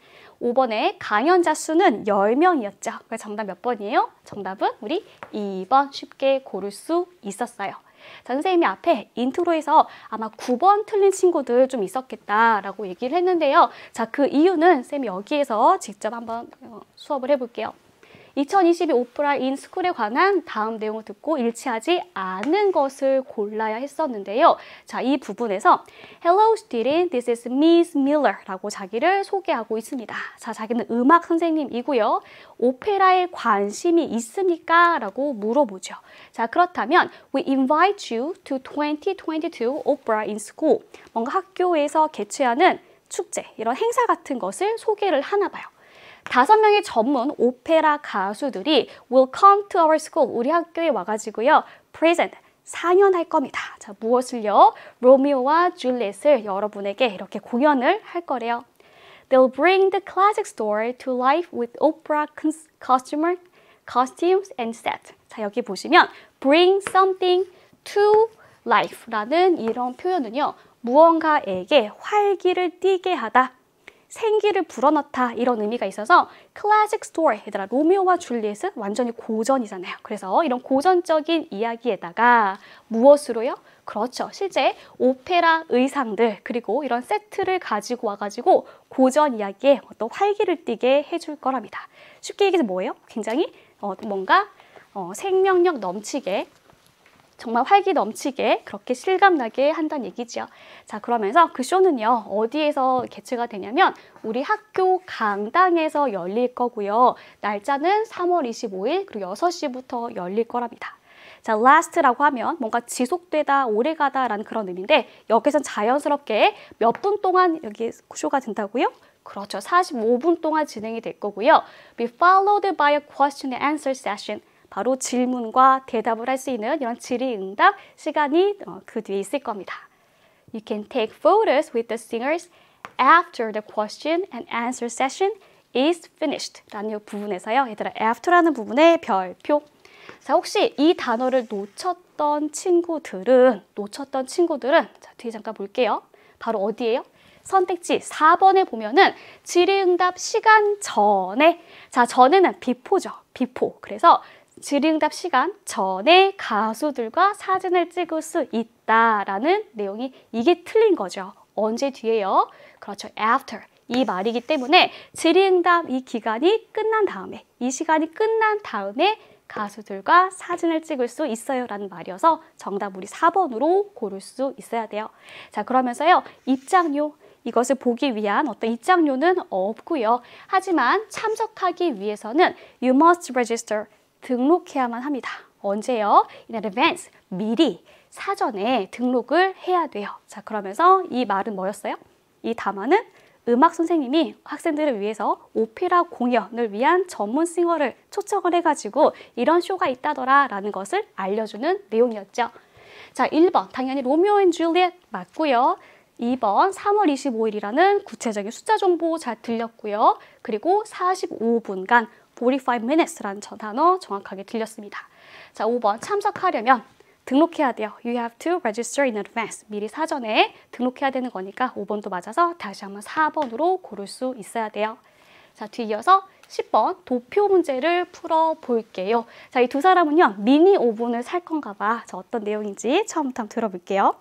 5번에 강연자 수는 10명이었죠. 그래서 정답 몇 번이에요? 정답은 우리 2번 쉽게 고를 수 있었어요. 자, 선생님이 앞에 인트로에서 아마 9번 틀린 친구들 좀 있었겠다라고 얘기를 했는데요. 자, 그 이유는 쌤이 여기에서 직접 한번 수업을 해볼게요. 2022 오프라 인 스쿨에 관한 다음 내용을 듣고 일치하지 않은 것을 골라야 했었는데요. 자, 이 부분에서 Hello student, this is Miss Miller 라고 자기를 소개하고 있습니다. 자, 자기는 음악 선생님이고요. 오페라에 관심이 있습니까? 라고 물어보죠. 자, 그렇다면 We invite you to 2022 Opera in School. 뭔가 학교에서 개최하는 축제, 이런 행사 같은 것을 소개를 하나 봐요. 5명의 전문 오페라 가수들이 will come to our school, 우리 학교에 와가지고요. present, 상연할 겁니다. 자, 무엇을요? 로미오와 줄리엣을 여러분에게 이렇게 공연을 할 거래요. They'll bring the classic story to life with opera costumes and set. 자, 여기 보시면 bring something to life라는 이런 표현은요. 무언가에게 활기를 띠게 하다. 생기를 불어넣다 이런 의미가 있어서 클래식 스토리, 얘들아 로미오와 줄리엣은 완전히 고전이잖아요. 그래서 이런 고전적인 이야기에다가 무엇으로요? 그렇죠. 실제 오페라 의상들 그리고 이런 세트를 가지고 와가지고 고전 이야기에 어떤 활기를 띠게 해줄 거랍니다. 쉽게 얘기해서 뭐예요? 굉장히 뭔가 생명력 넘치게 정말 활기 넘치게 그렇게 실감나게 한다는 얘기죠. 자, 그러면서 그 쇼는요. 어디에서 개최가 되냐면 우리 학교 강당에서 열릴 거고요. 날짜는 3월 25일 그리고 6시부터 열릴 거랍니다. 자, last라고 하면 뭔가 지속되다, 오래가다 라는 그런 의미인데 여기선 자연스럽게 몇 분 동안 여기 쇼가 된다고요? 그렇죠. 45분 동안 진행이 될 거고요. Be followed by a question and answer session. 바로 질문과 대답을 할 수 있는 이런 질의응답 시간이 그 뒤에 있을 겁니다. You can take photos with the singers after the question and answer session is finished 라는 부분에서요. 얘들아, after라는 부분에 별표. 자, 혹시 이 단어를 놓쳤던 친구들은 자, 뒤에 잠깐 볼게요. 바로 어디예요? 선택지 4번에 보면은 질의응답 시간 전에, 자, 전에는 before죠. before. 그래서 질의응답 시간 전에 가수들과 사진을 찍을 수 있다라는 내용이 이게 틀린 거죠. 언제 뒤에요? 그렇죠. after. 이 말이기 때문에 질의응답 이 기간이 끝난 다음에, 이 시간이 끝난 다음에 가수들과 사진을 찍을 수 있어요 라는 말이어서 정답 우리 4번으로 고를 수 있어야 돼요. 자, 그러면서요. 입장료. 이것을 보기 위한 어떤 입장료는 없고요. 하지만 참석하기 위해서는 you must register. 등록해야만 합니다. 언제요? In advance, 미리 사전에 등록을 해야 돼요. 자, 그러면서 이 말은 뭐였어요? 이 담화는 음악 선생님이 학생들을 위해서 오페라 공연을 위한 전문 싱어를 초청을 해가지고 이런 쇼가 있다더라 라는 것을 알려주는 내용이었죠. 자, 1번 당연히 로미오 앤 줄리엣 맞고요. 2번 3월 25일이라는 구체적인 숫자 정보 잘 들렸고요. 그리고 45분간 45 minutes라는 저 단어 정확하게 들렸습니다. 자, 5번 참석하려면 등록해야 돼요. You have to register in advance. 미리 사전에 등록해야 되는 거니까 5번도 맞아서 다시 한번 4번으로 고를 수 있어야 돼요. 자, 뒤이어서 10번 도표 문제를 풀어볼게요. 자, 이 두 사람은요. 미니 오븐을 살 건가 봐. 자, 어떤 내용인지 처음부터 한번 들어볼게요.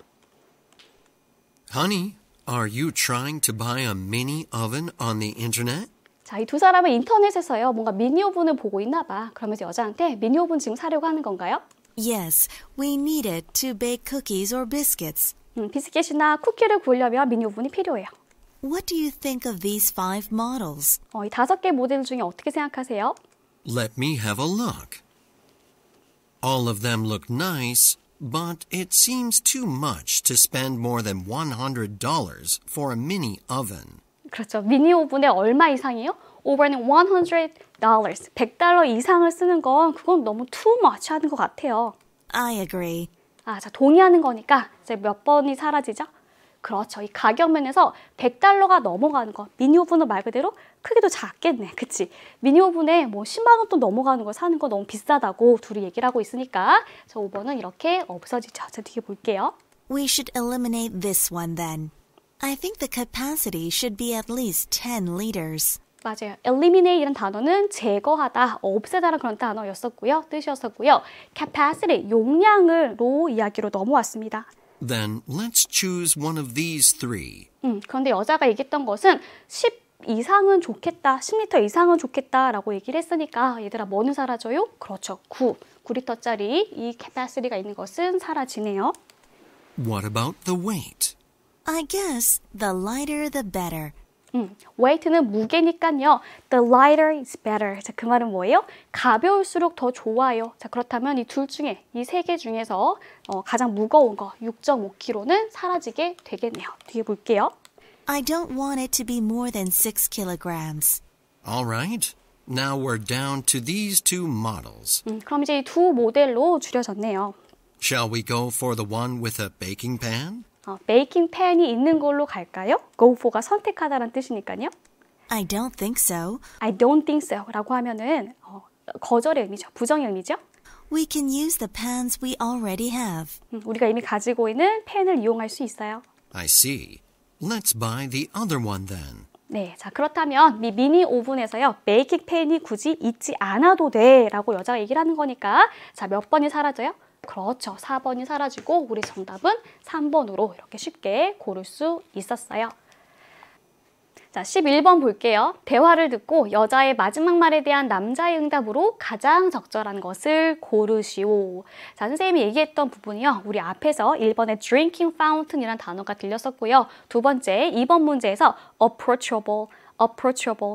Honey, are you trying to buy a mini oven on the internet? 자, 이 두 사람은 인터넷에서요. 뭔가 미니 오븐을 보고 있나 봐. 그러면서 여자한테 미니 오븐 지금 사려고 하는 건가요? Yes, we need it to bake cookies or biscuits. 비스킷이나 쿠키를 구우려면 미니 오븐이 필요해요. What do you think of these 5 models? 이 5개 모델 중에 어떻게 생각하세요? Let me have a look. All of them look nice, but it seems too much to spend more than $100 for a mini oven. 그렇죠. 미니 오븐에 얼마 이상이요? Over $100. $100 이상을 쓰는 건 그건 너무 too much 하는 것 같아요. I agree. 자, 동의하는 거니까 이제 몇 번이 사라지죠? 그렇죠. 이 가격 면에서 $100가 넘어가는 거. 미니 오븐은 말 그대로 크기도 작겠네. 그치? 미니 오븐에 뭐 10만 원 또 넘어가는 거 사는 거 너무 비싸다고 둘이 얘기를 하고 있으니까 자, 5번은 이렇게 없어지죠. 자, 뒤에 볼게요. We should eliminate this one then. I think the capacity should be at least 10 liters. 맞아요. eliminate이라는 단어는 제거하다, 없애다라는 그런 단어였었고요. 뜻이었었고요. capacity, 용량으로 이야기로 넘어왔습니다. Then let's choose one of these three. 그런데 여자가 얘기했던 것은 10 이상은 좋겠다, 10리터 이상은 좋겠다라고 얘기를 했으니까 얘들아 뭐는 사라져요? 그렇죠. 9리터짜리 이 capacity가 있는 것은 사라지네요. What about the weight? I guess the lighter the better. weight는 무게니까요. The lighter is better. 자, 그 말은 뭐예요? 가벼울수록 더 좋아요. 자, 그렇다면 이 둘 중에, 이 세 개 중에서 가장 무거운 거 6.5kg는 사라지게 되겠네요. 뒤에 볼게요. I don't want it to be more than 6 kilograms. All right. Now we're down to these two models. 그럼 이제 이 두 모델로 줄여졌네요. Shall we go for the one with a baking pan? 베이킹 팬이 있는 걸로 갈까요? go for가 선택하다라는 뜻이니까요. I don't think so. I don't think so 라고 하면은 거절의 의미죠. 부정의 의미죠. We can use the pans we already have. 우리가 이미 가지고 있는 팬을 이용할 수 있어요. I see. Let's buy the other one then. 네, 자 그렇다면 이 미니 오븐에서요. 베이킹 팬이 굳이 있지 않아도 돼 라고 여자가 얘기를 하는 거니까 자, 몇 번이 사라져요? 그렇죠. 4번이 사라지고 우리 정답은 3번으로 이렇게 쉽게 고를 수 있었어요. 자, 11번 볼게요. 대화를 듣고 여자의 마지막 말에 대한 남자의 응답으로 가장 적절한 것을 고르시오. 자, 선생님이 얘기했던 부분이요. 우리 앞에서 1번에 drinking fountain이라는 단어가 들렸었고요. 두 번째, 2번 문제에서 approachable,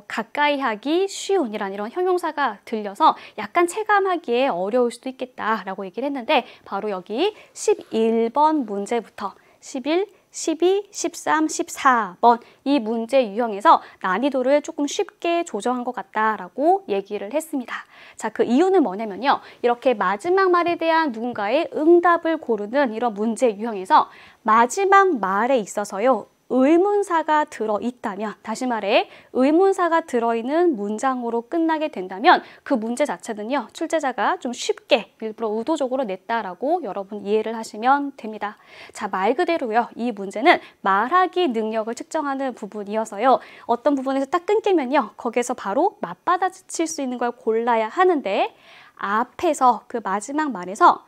가까이 하기 쉬운 이란 이런 형용사가 들려서 약간 체감하기에 어려울 수도 있겠다라고 얘기를 했는데 바로 여기 11번 문제부터 11, 12, 13, 14번 이 문제 유형에서 난이도를 조금 쉽게 조정한 것 같다라고 얘기를 했습니다. 자, 그 이유는 뭐냐면요. 이렇게 마지막 말에 대한 누군가의 응답을 고르는 이런 문제 유형에서 마지막 말에 있어서요. 의문사가 들어있다면, 다시 말해 의문사가 들어있는 문장으로 끝나게 된다면 그 문제 자체는요. 출제자가 좀 쉽게 일부러 의도적으로 냈다라고 여러분 이해를 하시면 됩니다. 자, 말 그대로요. 이 문제는 말하기 능력을 측정하는 부분이어서요. 어떤 부분에서 딱 끊기면요. 거기에서 바로 맞받아칠 수 있는 걸 골라야 하는데 앞에서 그 마지막 말에서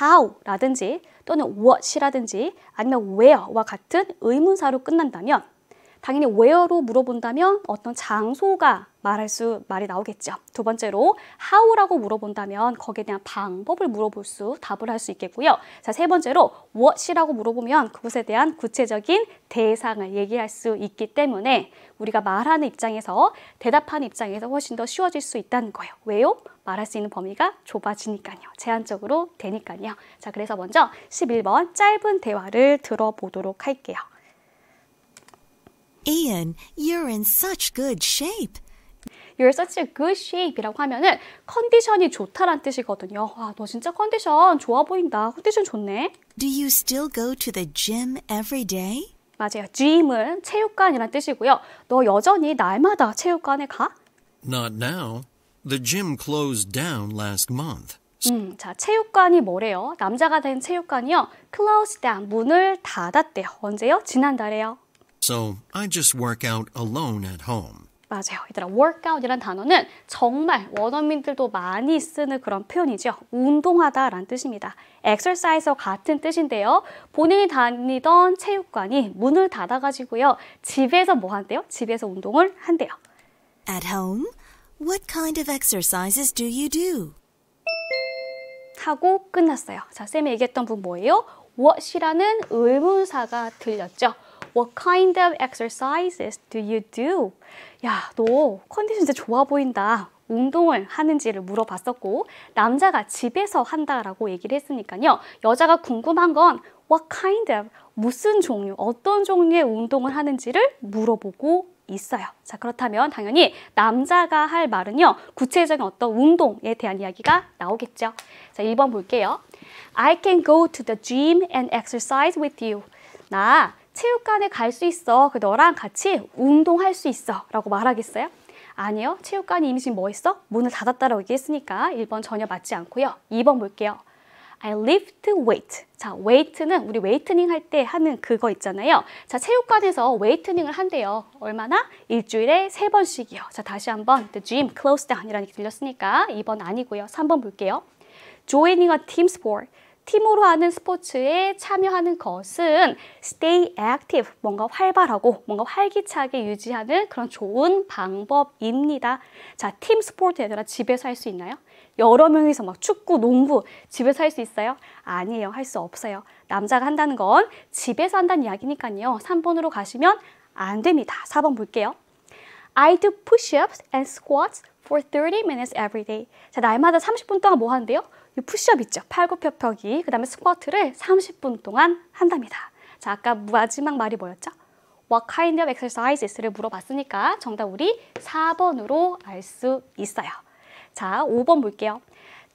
how라든지 또는 what이라든지 아니면 where와 같은 의문사로 끝난다면 당연히 where로 물어본다면 어떤 장소가 말이 나오겠죠. 두 번째로 how라고 물어본다면 거기에 대한 방법을 답을 할 수 있겠고요. 자, 세 번째로 what이라고 물어보면 그것에 대한 구체적인 대상을 얘기할 수 있기 때문에 우리가 말하는 입장에서 대답하는 입장에서 훨씬 더 쉬워질 수 있다는 거예요. 왜요? 말할 수 있는 범위가 좁아지니까요. 제한적으로 되니까요. 자, 그래서 먼저 11번 짧은 대화를 들어보도록 할게요. Ian, you're in such good shape. You're such a good shape이라고 하면은 컨디션이 좋다란 뜻이거든요. 아, 너 진짜 컨디션 좋아 보인다. 컨디션 좋네. Do you still go to the gym every day? 맞아요. gym은 체육관이란 뜻이고요. 너 여전히 날마다 체육관에 가? Not now. The gym closed down last month. 자, 체육관이 뭐래요? 남자가 된 체육관이요. closed down, 문을 닫았대요. 언제요? 지난달에요. So I just work out alone at home. 맞아요. 얘들아, workout이란 단어는 정말 원어민들도 많이 쓰는 그런 표현이죠. 운동하다라는 뜻입니다. exercise와 같은 뜻인데요. 본인이 다니던 체육관이 문을 닫아가지고요. 집에서 뭐 한대요? 집에서 운동을 한대요. At home? What kind of exercises do you do? 하고 끝났어요. 자, 쌤이 얘기했던 부분 뭐예요? what이라는 의문사가 들렸죠. What kind of exercises do you do? 야, 너 컨디션 진짜 좋아 보인다. 운동을 하는지를 물어봤었고 남자가 집에서 한다라고 얘기를 했으니까요. 여자가 궁금한 건 what kind of, 무슨 종류, 어떤 종류의 운동을 하는지를 물어보고 있어요. 자, 그렇다면 당연히 남자가 할 말은요. 구체적인 어떤 운동에 대한 이야기가 나오겠죠. 자, 1번 볼게요. I can go to the gym and exercise with you. 나 체육관에 갈 수 있어. 너랑 같이 운동할 수 있어. 라고 말하겠어요? 아니요. 체육관이 이미 지금 뭐 했어? 문을 닫았다라고 얘기했으니까 1번 전혀 맞지 않고요. 2번 볼게요. I lift weight. 자, weight는 우리 웨이트닝 할 때 하는 그거 있잖아요. 자, 체육관에서 웨이트닝을 한대요. 얼마나? 일주일에 3번씩이요. 자, 다시 한번 the gym closed down 이라는 얘기 들렸으니까 2번 아니고요. 3번 볼게요. Joining a team sport. 팀으로 하는 스포츠에 참여하는 것은 stay active, 뭔가 활발하고 뭔가 활기차게 유지하는 그런 좋은 방법입니다. 자, 팀 스포츠 얘들아 집에서 할 수 있나요? 여러 명이서 막 축구, 농구 집에서 할 수 있어요? 아니에요. 할 수 없어요. 남자가 한다는 건 집에서 한다는 이야기니까요. 3번으로 가시면 안 됩니다. 4번 볼게요. I do push-ups and squats for 30 minutes every day. 자, 날마다 30분 동안 뭐 하는데요? 이 푸시업 있죠. 팔굽혀펴기, 그 다음에 스쿼트를 30분 동안 한답니다. 자, 아까 마지막 말이 뭐였죠? What kind of exercises를 물어봤으니까 정답 우리 4번으로 알 수 있어요. 자, 5번 볼게요.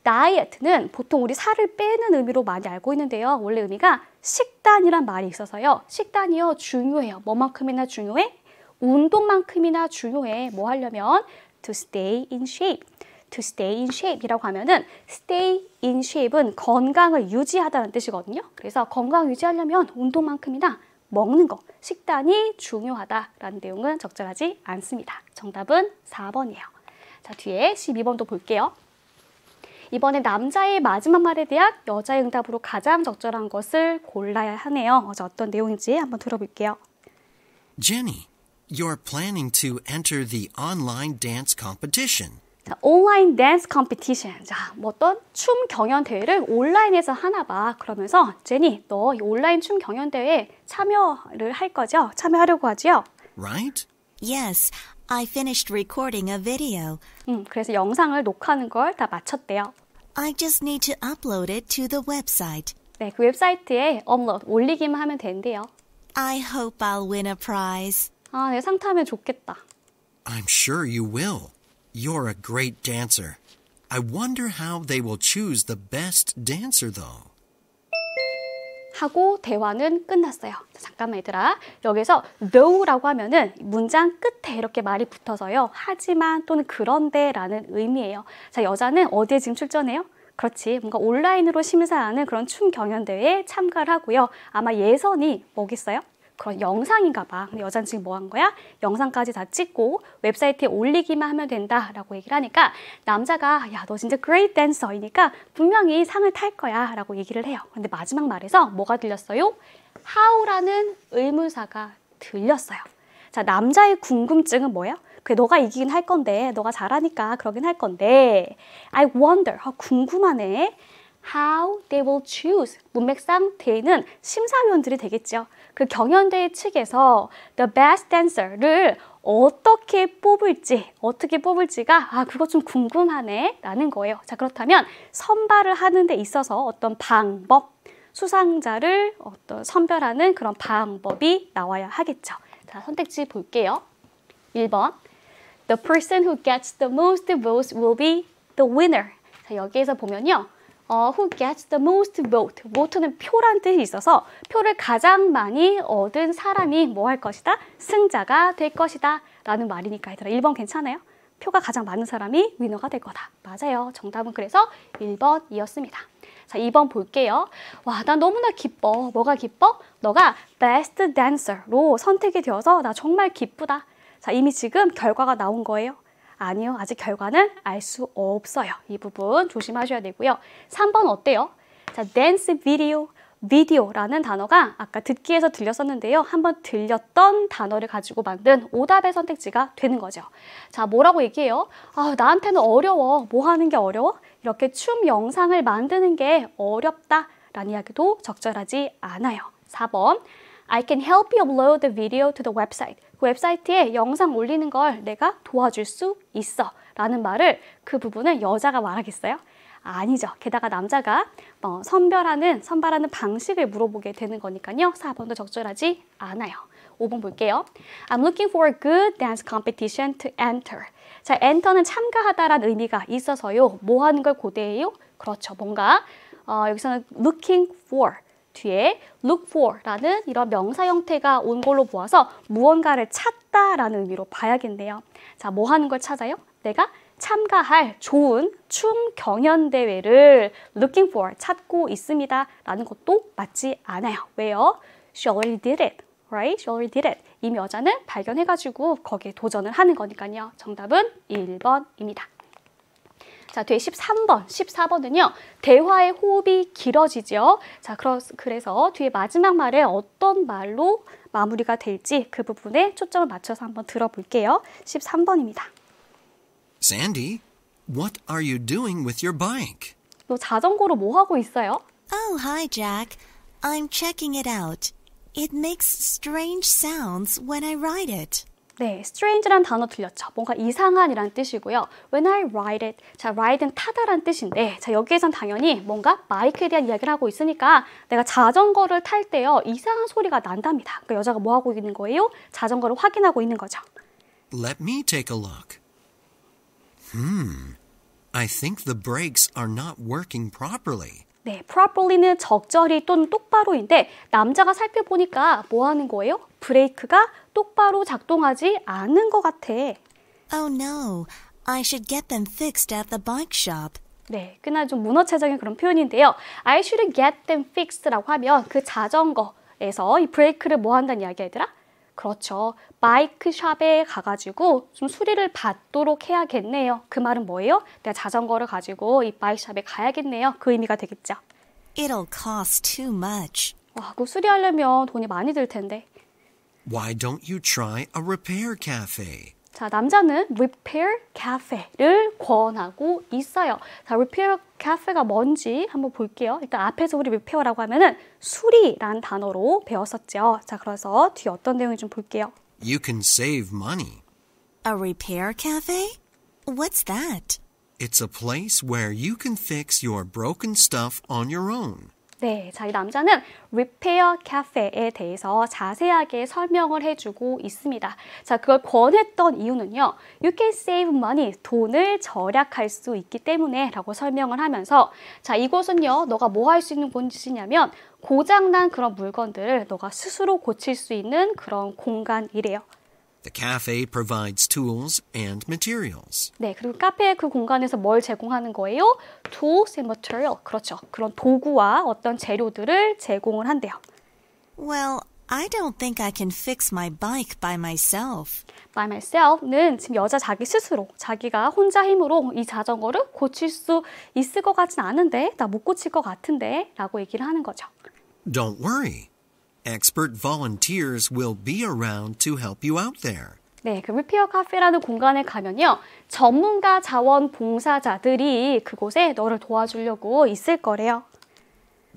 다이어트는 보통 우리 살을 빼는 의미로 많이 알고 있는데요. 원래 의미가 식단이란 말이 있어서요. 식단이요, 중요해요. 뭐만큼이나 중요해? 운동만큼이나 중요해. 뭐 하려면? To stay in shape. To stay in shape 이라고 하면은 stay in shape은 건강을 유지하다는 뜻이거든요. 그래서 건강 유지하려면 운동만큼이나 먹는 거, 식단이 중요하다라는 내용은 적절하지 않습니다. 정답은 4번이에요. 자, 뒤에 12번도 볼게요. 이번에 남자의 마지막 말에 대한 여자의 응답으로 가장 적절한 것을 골라야 하네요. 어떤 내용인지 한번 들어볼게요. Jenny, you're planning to enter the online dance competition. 자, 온라인 댄스 컴피티션. 자, 뭐 어떤 춤 경연 대회를 온라인에서 하나 봐. 그러면서 제니, 너 이 온라인 춤 경연 대회에 참여를 할 거죠? 참여하려고 하죠? Right? Yes, I finished recording a video. 그래서 영상을 녹화하는 걸 다 마쳤대요. I just need to upload it to the website. 네, 그 웹사이트에 업로드, 올리기만 하면 된대요. I hope I'll win a prize. 아, 네, 상 타면 좋겠다. I'm sure you will. You're a great dancer. I wonder how they will choose the best dancer, though. 하고 대화는 끝났어요. 자, 잠깐만 얘들아. 여기서 though라고 하면은 문장 끝에 이렇게 말이 붙어서요. 하지만 또는 그런데라는 의미예요. 자, 여자는 어디에 지금 출전해요? 그렇지. 뭔가 온라인으로 심사하는 그런 춤 경연대회에 참가를 하고요. 아마 예선이 뭐겠어요? 그런 영상인가 봐. 근데 여자는 지금 뭐 한 거야? 영상까지 다 찍고 웹사이트에 올리기만 하면 된다라고 얘기를 하니까 남자가 야, 너 진짜 great dancer이니까 분명히 상을 탈 거야 라고 얘기를 해요. 근데 마지막 말에서 뭐가 들렸어요? how라는 의문사가 들렸어요. 자, 남자의 궁금증은 뭐예요? 그래, 너가 이기긴 할 건데, 너가 잘하니까 그러긴 할 건데 I wonder, 궁금하네. How they will choose. 문맥상 대는 심사위원들이 되겠죠. 그 경연대회 측에서 the best dancer를 어떻게 뽑을지가 그거 좀 궁금하네 라는 거예요. 자, 그렇다면 선발을 하는 데 있어서 어떤 방법, 수상자를 선별하는 그런 방법이 나와야 하겠죠. 자, 선택지 볼게요. 1번 The person who gets the most votes will be the winner. 자, 여기에서 보면요. who gets the most vote. vote는 표란 뜻이 있어서 표를 가장 많이 얻은 사람이 뭐 할 것이다? 승자가 될 것이다. 라는 말이니까 얘들아 1번 괜찮아요? 표가 가장 많은 사람이 위너가 될 거다. 맞아요. 정답은 그래서 1번이었습니다. 자, 2번 볼게요. 와, 난 너무나 기뻐. 뭐가 기뻐? 너가 best dancer로 선택이 되어서 나 정말 기쁘다. 자, 이미 지금 결과가 나온 거예요. 아니요. 아직 결과는 알 수 없어요. 이 부분 조심하셔야 되고요. 3번 어때요? 자, dance video, video라는 단어가 아까 듣기에서 들렸었는데요. 한번 들렸던 단어를 가지고 만든 오답의 선택지가 되는 거죠. 자, 뭐라고 얘기해요? 나한테는 어려워. 뭐 하는 게 어려워? 이렇게 춤 영상을 만드는 게 어렵다라는 이야기도 적절하지 않아요. 4번 I can help you upload the video to the website. 그 웹사이트에 영상 올리는 걸 내가 도와줄 수 있어 라는 말을 그 부분을 여자가 말하겠어요? 아니죠. 게다가 남자가 선발하는 방식을 물어보게 되는 거니까요. 4번도 적절하지 않아요. 5번 볼게요. I'm looking for a good dance competition to enter. 자, enter는 참가하다라는 의미가 있어서요. 뭐 하는 걸 고대해요? 그렇죠. 뭔가 여기서는 looking for 뒤에 look for라는 이런 명사 형태가 온 걸로 보아서 무언가를 찾다라는 의미로 봐야겠네요. 자, 뭐 하는 걸 찾아요? 내가 참가할 좋은 춤 경연 대회를 looking for, 찾고 있습니다. 라는 것도 맞지 않아요. 왜요? She already did it. Right? She already did it. 이미 여자는 발견해가지고 거기에 도전을 하는 거니까요. 정답은 1번입니다. 자, 뒤에 13번, 14번은요. 대화의 호흡이 길어지죠. 자, 그래서 뒤에 마지막 말에 어떤 말로 마무리가 될지 그 부분에 초점을 맞춰서 한번 들어볼게요. 13번입니다. Sandy, what are you doing with your bike? 너 자전거로 뭐 하고 있어요? Oh, hi, Jack. I'm checking it out. It makes strange sounds when I ride it. 네, strange란 단어 들렸죠. 뭔가 이상한이란 뜻이고요. When I ride it. 자, ride는 타다란 뜻인데 자, 여기에선 당연히 뭔가 바이크에 대한 이야기를 하고 있으니까 내가 자전거를 탈 때요. 이상한 소리가 난답니다. 그러니까 여자가 뭐 하고 있는 거예요? 자전거를 확인하고 있는 거죠. Let me take a look. I think the brakes are not working properly. 네, properly는 적절히 또는 똑바로인데 남자가 살펴보니까 뭐 하는 거예요? 브레이크가 똑바로 작동하지 않는 것 같아. Oh no, I should get them fixed at the bike shop. 네, 꽤나 좀 문어체적인 그런 표현인데요. I should get them fixed라고 하면 그 자전거에서 이 브레이크를 뭐 한다는 이야기야, 얘들아? 그렇죠. 바이크샵에 가가지고 좀 수리를 받도록 해야겠네요. 그 말은 뭐예요? 내가 자전거를 가지고 이 바이크샵에 가야겠네요. 그 의미가 되겠죠. It'll cost too much. 와, 그거 수리하려면 돈이 많이 들 텐데. Why don't you try a repair cafe? 자, 남자는 repair cafe를 권하고 있어요. 자, repair cafe가 뭔지 한번 볼게요. 일단 앞에서 우리 repair라고 하면은 수리라는 단어로 배웠었죠. 자, 그래서 뒤에 어떤 내용인지 좀 볼게요. You can save money. A repair cafe? What's that? It's a place where you can fix your broken stuff on your own. 네, 자, 이 남자는 repair cafe에 대해서 자세하게 설명을 해주고 있습니다. 자, 그걸 권했던 이유는요. You can save money, 돈을 절약할 수 있기 때문에 라고 설명을 하면서 자, 이곳은요. 너가 뭐 할 수 있는 곳이냐면 고장난 그런 물건들을 너가 스스로 고칠 수 있는 그런 공간이래요. The cafe provides tools and materials. 네, 그리고 카페의 그 공간에서 뭘 제공하는 거예요? Tools and material. 그렇죠. 그런 도구와 어떤 재료들을 제공을 한대요. Well, I don't think I can fix my bike by myself. By myself는 지금 여자 자기 스스로, 자기가 혼자 힘으로 이 자전거를 고칠 수 있을 것 같진 않은데, 나 못 고칠 것 같은데 라고 얘기를 하는 거죠. Don't worry. Expert volunteers will be around to help you out there. 네, 그 리페어 카페라는 공간에 가면요. 전문가 자원 봉사자들이 그곳에 너를 도와주려고 있을 거래요.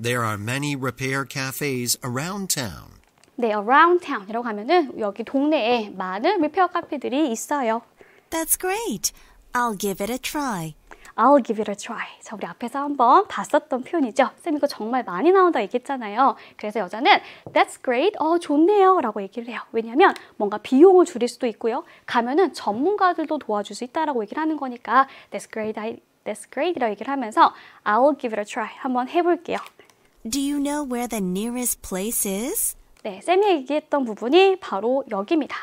There are many repair cafes around town. 네, around town이라고 하면은 여기 동네에 많은 리페어 카페들이 있어요. That's great. I'll give it a try. I'll give it a try. 자, 우리 앞에서 한번 봤었던 표현이죠. 쌤 이거 정말 많이 나온다 얘기했잖아요. 그래서 여자는 That's great. 좋네요. 라고 얘기를 해요. 왜냐하면 뭔가 비용을 줄일 수도 있고요. 가면은 전문가들도 도와줄 수 있다라고 얘기를 하는 거니까 That's great. That's great. 이라고 얘기를 하면서 I'll give it a try. 한번 해볼게요. Do you know where the nearest place is? 네, 쌤이 얘기했던 부분이 바로 여기입니다.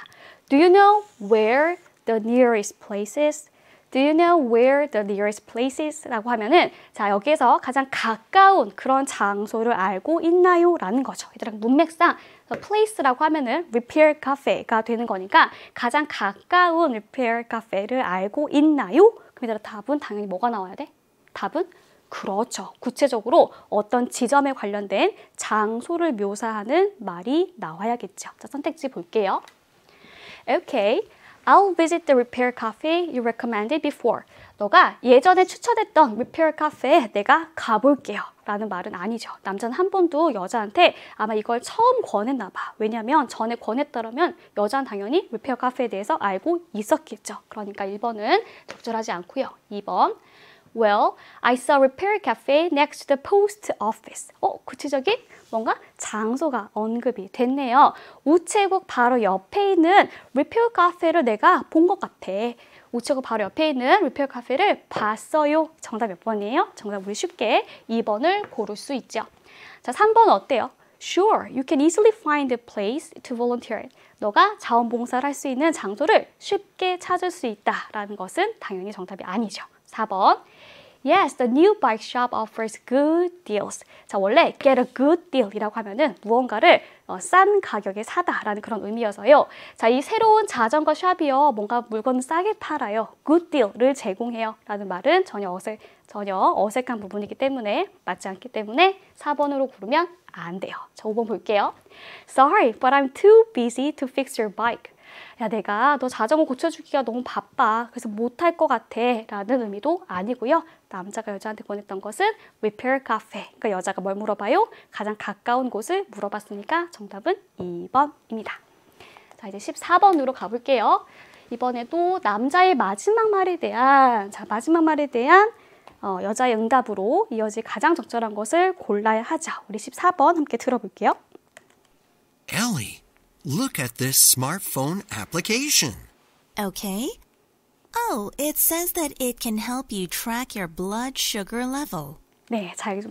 Do you know where the nearest place is? Do you know where the nearest place is? 라고 하면은 자, 여기에서 가장 가까운 그런 장소를 알고 있나요? 라는 거죠. 얘들아, 문맥상 place라고 하면은 repair cafe가 되는 거니까 가장 가까운 repair cafe를 알고 있나요? 그럼 얘들아, 답은 당연히 뭐가 나와야 돼? 답은 그렇죠. 구체적으로 어떤 지점에 관련된 장소를 묘사하는 말이 나와야겠죠. 자, 선택지 볼게요. Okay. I'll visit the repair cafe you recommended before. 너가 예전에 추천했던 repair cafe에 내가 가볼게요. 라는 말은 아니죠. 남자는 한 번도 여자한테 아마 이걸 처음 권했나 봐. 왜냐면 전에 권했더라면 여자는 당연히 repair cafe에 대해서 알고 있었겠죠. 그러니까 1번은 적절하지 않고요. 2번. Well, I saw a repair cafe next to the post office. 구체적인 뭔가 장소가 언급이 됐네요. 우체국 바로 옆에 있는 repair cafe를 내가 본 것 같아. 우체국 바로 옆에 있는 repair cafe를 봤어요. 정답 몇 번이에요? 정답 우리 쉽게 2번을 고를 수 있죠. 자, 3번 어때요? Sure, you can easily find a place to volunteer. 너가 자원봉사를 할 수 있는 장소를 쉽게 찾을 수 있다라는 것은 당연히 정답이 아니죠. 4번. Yes, the new bike shop offers good deals. 자, 원래 get a good deal이라고 하면은 무언가를 싼 가격에 사다라는 그런 의미여서요. 자, 이 새로운 자전거 샵이요. 뭔가 물건을 싸게 팔아요. good deal을 제공해요. 라는 말은 전혀 어색한 부분이기 때문에 맞지 않기 때문에 4번으로 고르면 안 돼요. 자, 5번 볼게요. Sorry, but I'm too busy to fix your bike. 야, 내가 너 자전거 고쳐주기가 너무 바빠. 그래서 못할 것 같아. 라는 의미도 아니고요. 남자가 여자한테 권했던 것은 repair cafe. 그러니까 여자가 뭘 물어봐요? 가장 가까운 곳을 물어봤으니까 정답은 2번입니다. 자, 이제 14번으로 가볼게요. 이번에도 남자의 마지막 말에 대한 여자의 응답으로 이어질 가장 적절한 것을 골라야 하죠. 우리 14번 함께 들어볼게요. Ellie, look at this smartphone application. Okay. Oh, it says that it can help you track your blood sugar level. 네, 잘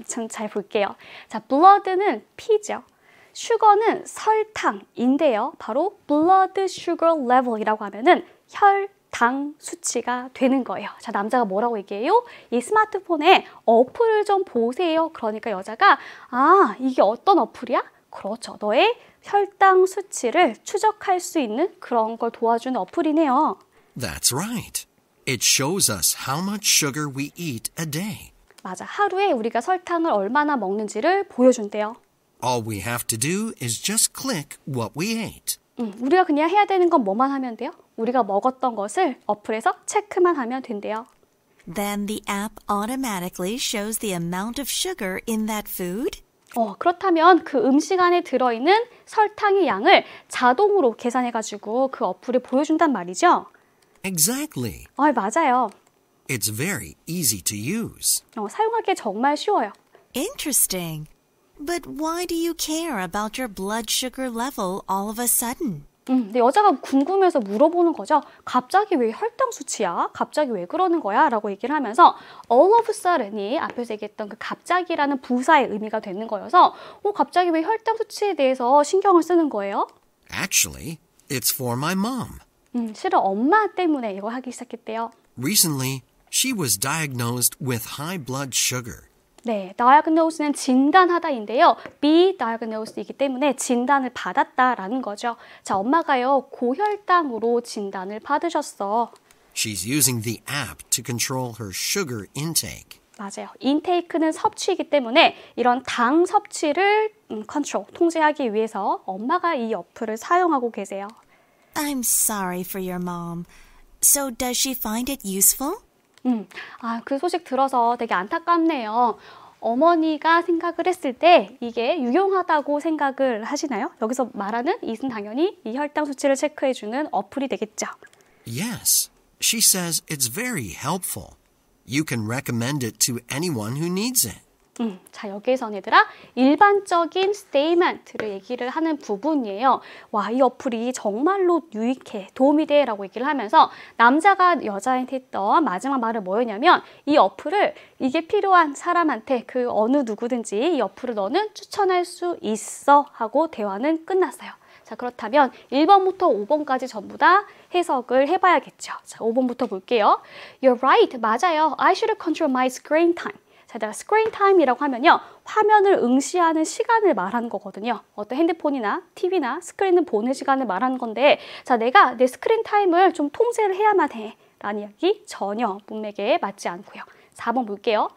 볼게요. 자, blood는 피죠. sugar는 설탕인데요. 바로 blood sugar level이라고 하면은 혈당 수치가 되는 거예요. 자, 남자가 뭐라고 얘기해요? 이 스마트폰에 어플을 좀 보세요. 그러니까 여자가 이게 어떤 어플이야? 그렇죠. 너의 혈당 수치를 추적할 수 있는 그런 걸 도와주는 어플이네요. That's right. It shows us how much sugar we eat a day. 맞아. 하루에 우리가 설탕을 얼마나 먹는지를 보여준대요. All we have to do is just click what we ate. 우리가 그냥 해야 되는 건 뭐만 하면 돼요? 우리가 먹었던 것을 어플에서 체크만 하면 된대요. Then the app automatically shows the amount of sugar in that food? 그렇다면 그 음식 안에 들어있는 설탕의 양을 자동으로 계산해가지고 그 어플에 보여준단 말이죠. Exactly. 맞아요. It's very easy to use. 사용하기 정말 쉬워요. Interesting. But why do you care about your blood sugar level all of a sudden? 근데 여자가 궁금해서 물어보는 거죠. 갑자기 왜 혈당 수치야? 갑자기 왜 그러는 거야? 라고 얘기를 하면서 all of a sudden이 앞에서 얘기했던 그 갑자기라는 부사의 의미가 되는 거여서 갑자기 왜 혈당 수치에 대해서 신경을 쓰는 거예요? Actually, it's for my mom. 실은 엄마 때문에 이걸 하기 시작했대요. Recently, she was diagnosed with high blood sugar. 네, diagnose는 진단하다인데요. be diagnosed이기 때문에 진단을 받았다라는 거죠. 자, 엄마가요, 고혈당으로 진단을 받으셨어. She's using the app to control her sugar intake. 맞아요. intake는 섭취이기 때문에 이런 당 섭취를 통제하기 위해서 엄마가 이 어플을 사용하고 계세요. I'm sorry for your mom. So does she find it useful? 그 소식 들어서 되게 안타깝네요. 어머니가 생각을 했을 때 이게 유용하다고 생각을 하시나요? 여기서 말하는 이는 당연히 이 혈당 수치를 체크해주는 어플이 되겠죠. Yes, she says it's very helpful. You can recommend it to anyone who needs it. 자, 여기에선 얘들아 일반적인 스테이트먼트를 얘기를 하는 부분이에요. 와, 이 어플이 정말로 유익해, 도움이 돼 라고 얘기를 하면서 남자가 여자한테 했던 마지막 말은 뭐였냐면 이 어플을 이게 필요한 사람한테 그 어느 누구든지 이 어플을 너는 추천할 수 있어 하고 대화는 끝났어요. 자, 그렇다면 1번부터 5번까지 전부 다 해석을 해봐야겠죠. 자, 5번부터 볼게요. You're right. 맞아요. I should control my screen time. 자, 내가 스크린 타임이라고 하면요. 화면을 응시하는 시간을 말하는 거거든요. 어떤 핸드폰이나 TV나 스크린을 보는 시간을 말하는 건데 자, 내가 내 스크린 타임을 좀 통제를 해야만 해. 라는 이야기 전혀 문맥에 맞지 않고요. 4번 볼게요.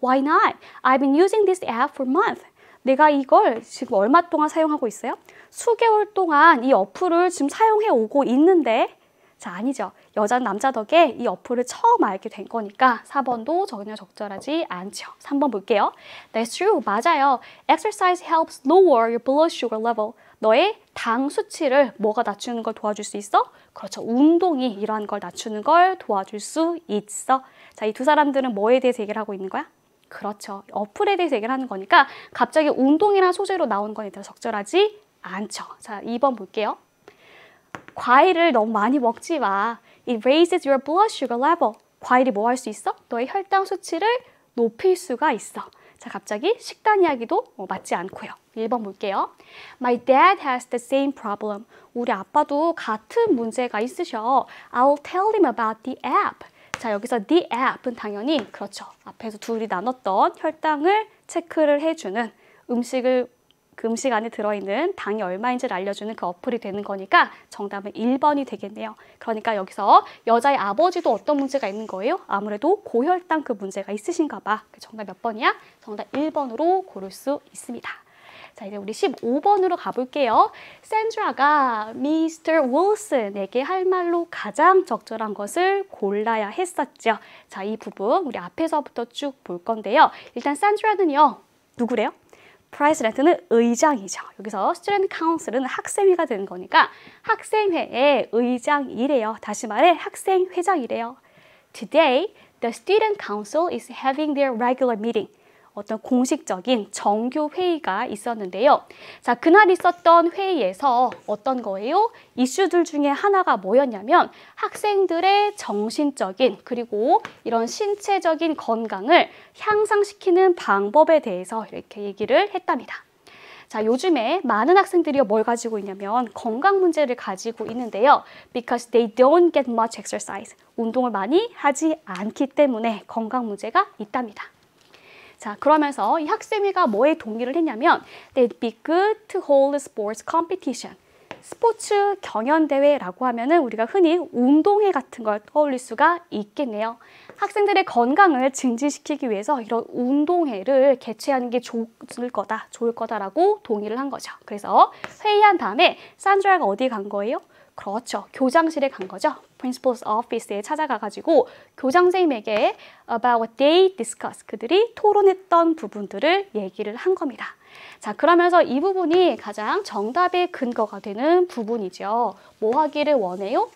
Why not? I've been using this app for months. 내가 이걸 지금 얼마 동안 사용하고 있어요? 수개월 동안 이 어플을 지금 사용해 오고 있는데 자, 아니죠. 여자는 남자 덕에 이 어플을 처음 알게 된 거니까 4번도 전혀 적절하지 않죠. 3번 볼게요. That's true. 맞아요. Exercise helps lower your blood sugar level. 너의 당 수치를 뭐가 낮추는 걸 도와줄 수 있어? 그렇죠. 운동이 이러한 걸 낮추는 걸 도와줄 수 있어. 자, 이 두 사람들은 뭐에 대해서 얘기를 하고 있는 거야? 그렇죠. 어플에 대해서 얘기를 하는 거니까 갑자기 운동이라는 소재로 나오는 건 얘들아 적절하지 않죠. 자, 2번 볼게요. 과일을 너무 많이 먹지 마. It raises your blood sugar level. 과일이 뭐 할 수 있어? 너의 혈당 수치를 높일 수가 있어. 자, 갑자기 식단 이야기도 맞지 않고요. 1번 볼게요. My dad has the same problem. 우리 아빠도 같은 문제가 있으셔. I'll tell him about the app. 자, 여기서 the app은 당연히 그렇죠. 앞에서 둘이 나눴던 혈당을 체크를 해주는 그 음식 안에 들어있는 당이 얼마인지를 알려주는 그 어플이 되는 거니까 정답은 1번이 되겠네요. 그러니까 여기서 여자의 아버지도 어떤 문제가 있는 거예요? 아무래도 고혈당 그 문제가 있으신가 봐. 정답 몇 번이야? 정답 1번으로 고를 수 있습니다. 자, 이제 우리 15번으로 가볼게요. 샌드라가 미스터 윌슨에게 할 말로 가장 적절한 것을 골라야 했었죠. 자, 이 부분 우리 앞에서부터 쭉 볼 건데요. 일단 샌드라는요, 누구래요? 프레지던트는 의장이죠. 여기서 스튜던트 카운슬은 학생회가 되는 거니까 학생회의 의장이래요. 다시 말해 학생회장이래요. Today, the student council is having their regular meeting. 어떤 공식적인 정규 회의가 있었는데요. 자, 그날 있었던 회의에서 어떤 거예요? 이슈들 중에 하나가 뭐였냐면 학생들의 정신적인 그리고 이런 신체적인 건강을 향상시키는 방법에 대해서 이렇게 얘기를 했답니다. 자, 요즘에 많은 학생들이 뭘 가지고 있냐면 건강 문제를 가지고 있는데요. Because they don't get much exercise. 운동을 많이 하지 않기 때문에 건강 문제가 있답니다. 자, 그러면서 이 학생회가 뭐에 동의를 했냐면 They'd be good to hold a sports competition. 스포츠 경연대회라고 하면은 우리가 흔히 운동회 같은 걸 떠올릴 수가 있겠네요. 학생들의 건강을 증진시키기 위해서 이런 운동회를 개최하는 게 좋을 거다라고 동의를 한 거죠. 그래서 회의한 다음에 산드라가 어디 간 거예요? 그렇죠. 교장실에 간 거죠. Principal's office에 찾아가가지고 교장 선생님에게 about what they discussed, 그들이 토론했던 부분들을 얘기를 한 겁니다. 자, 그러면서 이 부분이 가장 정답의 근거가 되는 부분이죠. 뭐 하기를 원해요?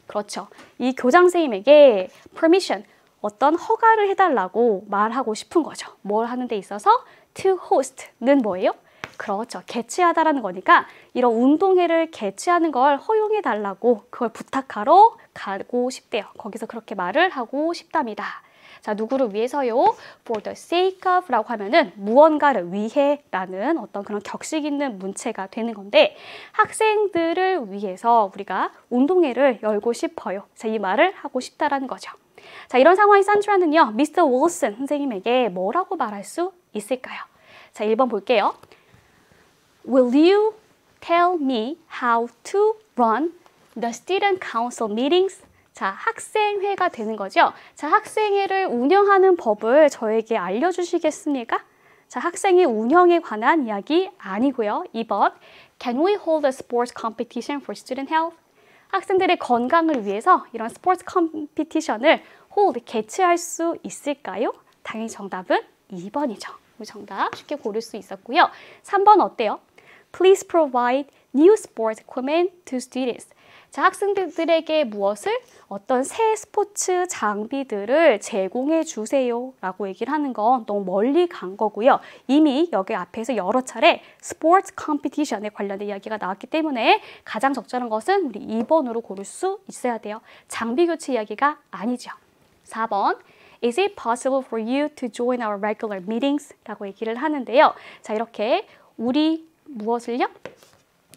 그렇죠. 이 교장 선생님에게 permission, 어떤 허가를 해달라고 말하고 싶은 거죠. 뭘 하는 데 있어서 to host는 뭐예요? 그렇죠. 개최하다라는 거니까 이런 운동회를 개최하는 걸 허용해달라고 그걸 부탁하러 가고 싶대요. 거기서 그렇게 말을 하고 싶답니다. 자, 누구를 위해서요? For the sake of 라고 하면은 무언가를 위해 라는 어떤 그런 격식 있는 문체가 되는 건데 학생들을 위해서 우리가 운동회를 열고 싶어요. 자, 이 말을 하고 싶다라는 거죠. 자, 이런 상황의 산드라는요, 미스터 윌슨 선생님에게 뭐라고 말할 수 있을까요? 자, 1번 볼게요. Will you tell me how to run the student council meetings? 자, 학생회가 되는 거죠. 자, 학생회를 운영하는 법을 저에게 알려주시겠습니까? 자, 학생회 운영에 관한 이야기 아니고요. 2번, Can we hold a sports competition for student health? 학생들의 건강을 위해서 이런 스포츠 컴피티션을 개최할 수 있을까요? 당연히 정답은 2번이죠. 정답 쉽게 고를 수 있었고요. 3번 어때요? Please provide new sports equipment to students. 자, 학생들에게 무엇을? 어떤 새 스포츠 장비들을 제공해 주세요 라고 얘기를 하는 건 너무 멀리 간 거고요. 이미 여기 앞에서 여러 차례 스포츠 컴피티션에 관련된 이야기가 나왔기 때문에 가장 적절한 것은 우리 2번으로 고를 수 있어야 돼요. 장비 교체 이야기가 아니죠. 4번 Is it possible for you to join our regular meetings? 라고 얘기를 하는데요. 자, 이렇게 우리 무엇을요?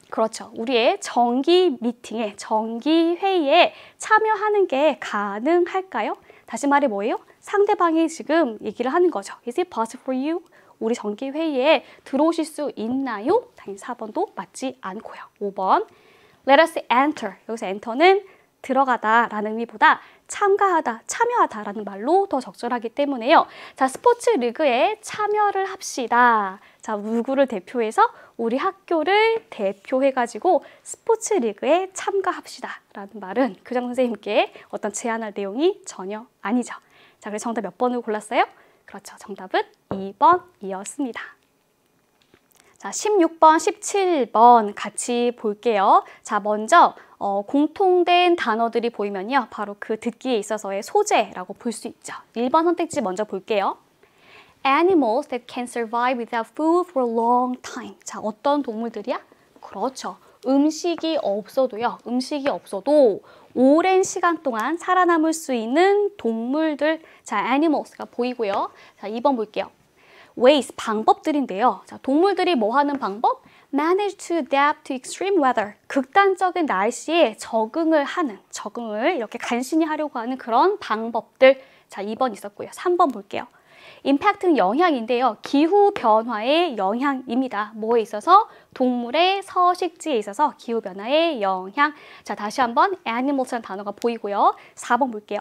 그렇죠. 우리의 정기 미팅에, 정기 회의에 참여하는 게 가능할까요? 다시 말해 뭐예요? 상대방이 지금 얘기를 하는 거죠. Is it possible for you? 우리 정기 회의에 들어오실 수 있나요? 당연히 4번도 맞지 않고요. 5번 Let us enter. 여기서 enter는 들어가다라는 의미보다 참가하다, 참여하다라는 말로 더 적절하기 때문에요. 자, 스포츠 리그에 참여를 합시다. 자, 누구를 대표해서 우리 학교를 대표해가지고 스포츠 리그에 참가합시다 라는 말은 교장 선생님께 어떤 제안할 내용이 전혀 아니죠. 자, 그래서 정답 몇 번을 골랐어요? 그렇죠. 정답은 2번이었습니다. 자, 16번, 17번 같이 볼게요. 자, 먼저 공통된 단어들이 보이면요. 바로 그 듣기에 있어서의 소재라고 볼 수 있죠. 1번 선택지 먼저 볼게요. Animals that can survive without food for a long time. 자, 어떤 동물들이야? 그렇죠. 음식이 없어도 오랜 시간 동안 살아남을 수 있는 동물들. 자, animals가 보이고요. 자, 2번 볼게요. ways, 방법들인데요. 자, 동물들이 뭐 하는 방법? manage to adapt to extreme weather. 극단적인 날씨에 적응을 이렇게 간신히 하려고 하는 그런 방법들. 자, 2번 있었고요. 3번 볼게요. 임팩트는 영향인데요. 기후 변화의 영향입니다. 뭐에 있어서? 동물의 서식지에 있어서 기후 변화의 영향. 자, 다시 한번 animals라는 단어가 보이고요. 4번 볼게요.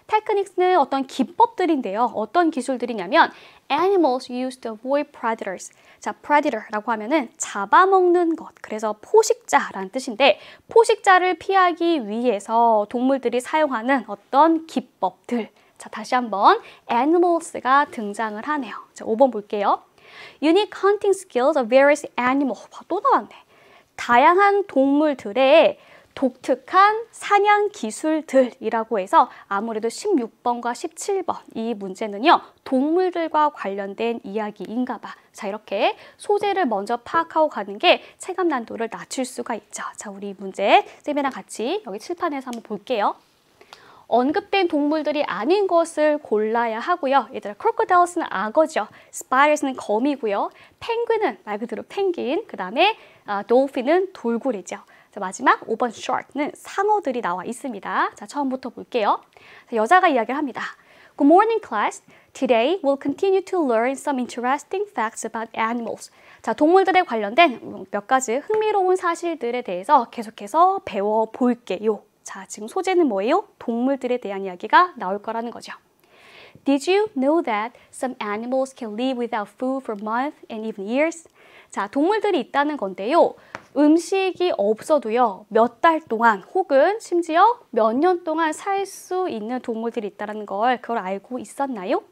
테크닉스는 어떤 기법들인데요. 어떤 기술들이냐면 animals used to avoid predators. 자, predator라고 하면은 잡아먹는 것. 그래서 포식자라는 뜻인데 포식자를 피하기 위해서 동물들이 사용하는 어떤 기법들. 자, 다시 한번 animals가 등장을 하네요. 자, 5번 볼게요. Unique hunting skills of various animals. 또 나왔네. 다양한 동물들의 독특한 사냥 기술들이라고 해서 아무래도 16번과 17번 이 문제는요. 동물들과 관련된 이야기인가 봐. 자, 이렇게 소재를 먼저 파악하고 가는 게 체감 난도를 낮출 수가 있죠. 자, 우리 문제 쌤이랑 같이 여기 칠판에서 한번 볼게요. 언급된 동물들이 아닌 것을 골라야 하고요. 얘들아, crocodile는 악어죠. spiders는 거미고요. penguin은 말 그대로 펭귄. 그 다음에 dolphin은 돌고래죠. 자, 마지막 5번 shark는 상어들이 나와 있습니다. 자, 처음부터 볼게요. 자, 여자가 이야기를 합니다. Good morning, class. Today we'll continue to learn some interesting facts about animals. 자, 동물들에 관련된 몇 가지 흥미로운 사실들에 대해서 계속해서 배워볼게요. 자, 지금 소재는 뭐예요? 동물들에 대한 이야기가 나올 거라는 거죠. Did you know that some animals can live without food for months and even years? 자, 동물들이 있다는 건데요. 음식이 없어도요. 몇 달 동안 혹은 심지어 몇 년 동안 살 수 있는 동물들이 있다는 걸 그걸 알고 있었나요?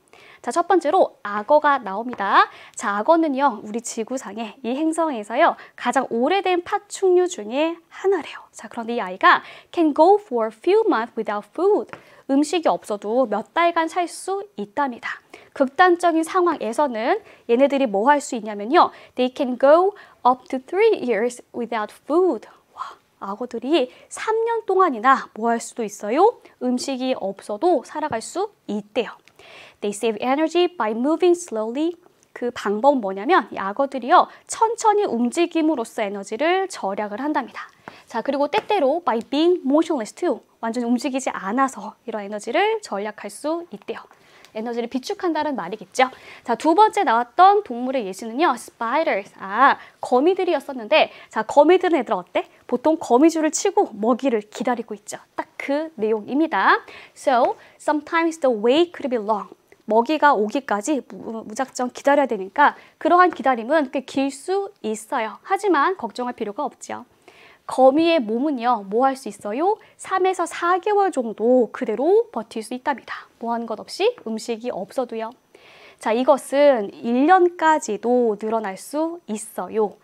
자, 첫 번째로 악어가 나옵니다. 자, 악어는요. 우리 지구상의 이 행성에서요. 가장 오래된 파충류 중에 하나래요. 자, 그런데 이 아이가 can go for a few months without food. 음식이 없어도 몇 달간 살 수 있답니다. 극단적인 상황에서는 얘네들이 뭐 할 수 있냐면요. They can go up to 3 years without food. 와, 악어들이 3년 동안이나 뭐 할 수도 있어요? 음식이 없어도 살아갈 수 있대요. They save energy by moving slowly. 그 방법은 뭐냐면 이 악어들이요. 천천히 움직임으로써 에너지를 절약을 한답니다. 자, 그리고 때때로 by being motionless too. 완전히 움직이지 않아서 이런 에너지를 절약할 수 있대요. 에너지를 비축한다는 말이겠죠. 자, 두 번째 나왔던 동물의 예시는요. spiders. 거미들이었었는데 자, 거미들은 얘들아 어때? 보통 거미줄을 치고 먹이를 기다리고 있죠. 딱 그 내용입니다. So, sometimes the wait could be long. 먹이가 오기까지 무작정 기다려야 되니까 그러한 기다림은 꽤 길 수 있어요. 하지만 걱정할 필요가 없죠. 거미의 몸은요. 뭐 할 수 있어요? 3에서 4개월 정도 그대로 버틸 수 있답니다. 뭐 하는 것 없이 음식이 없어도요. 자, 이것은 1년까지도 늘어날 수 있어요.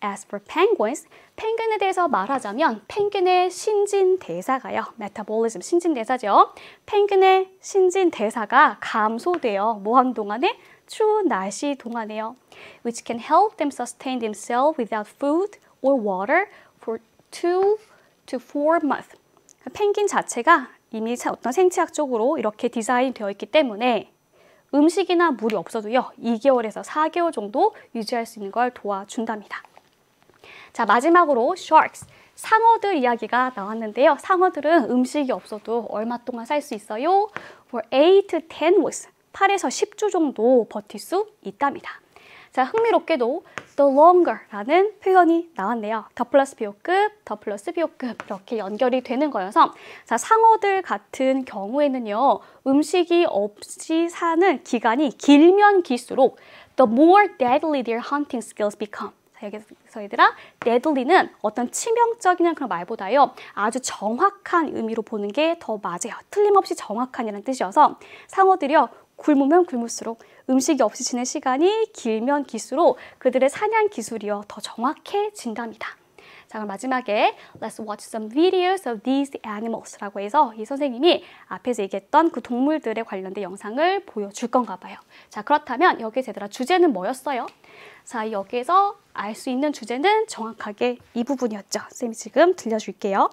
As for penguins, 펭귄에 대해서 말하자면 펭귄의 신진대사가요. 메타볼리즘, 신진대사죠. 펭귄의 신진대사가 감소돼요. 뭐 하는 동안에? 추운 날씨 동안에요. Which can help them sustain themselves without food or water for 2 to 4 months. 펭귄 자체가 이미 어떤 생체학적으로 이렇게 디자인 되어 있기 때문에 음식이나 물이 없어도요. 2개월에서 4개월 정도 유지할 수 있는 걸 도와준답니다. 자, 마지막으로 sharks, 상어들 이야기가 나왔는데요. 상어들은 음식이 없어도 얼마 동안 살 수 있어요? For 8 to 10 weeks, 8에서 10주 정도 버틸 수 있답니다. 자, 흥미롭게도 the longer라는 표현이 나왔네요. 더 플러스 비호급, 더 플러스 비호급 이렇게 연결이 되는 거여서 자, 상어들 같은 경우에는요. 음식이 없이 사는 기간이 길면 길수록 the more deadly their hunting skills become. 자, 여기서 얘들아, deadly는 어떤 치명적인 그런 말보다요. 아주 정확한 의미로 보는 게 더 맞아요. 틀림없이 정확한이라는 뜻이어서 상어들이요. 굶으면 굶을수록 음식이 없이 지낸 시간이 길면 길수록 그들의 사냥 기술이요. 더 정확해진답니다. 자, 그럼 마지막에 Let's watch some videos of these animals 라고 해서 이 선생님이 앞에서 얘기했던 그 동물들에 관련된 영상을 보여줄 건가 봐요. 자, 그렇다면 여기서 얘들아 주제는 뭐였어요? 자, 여기에서 알 수 있는 주제는 정확하게 이 부분이었죠. 선생님이 지금 들려줄게요.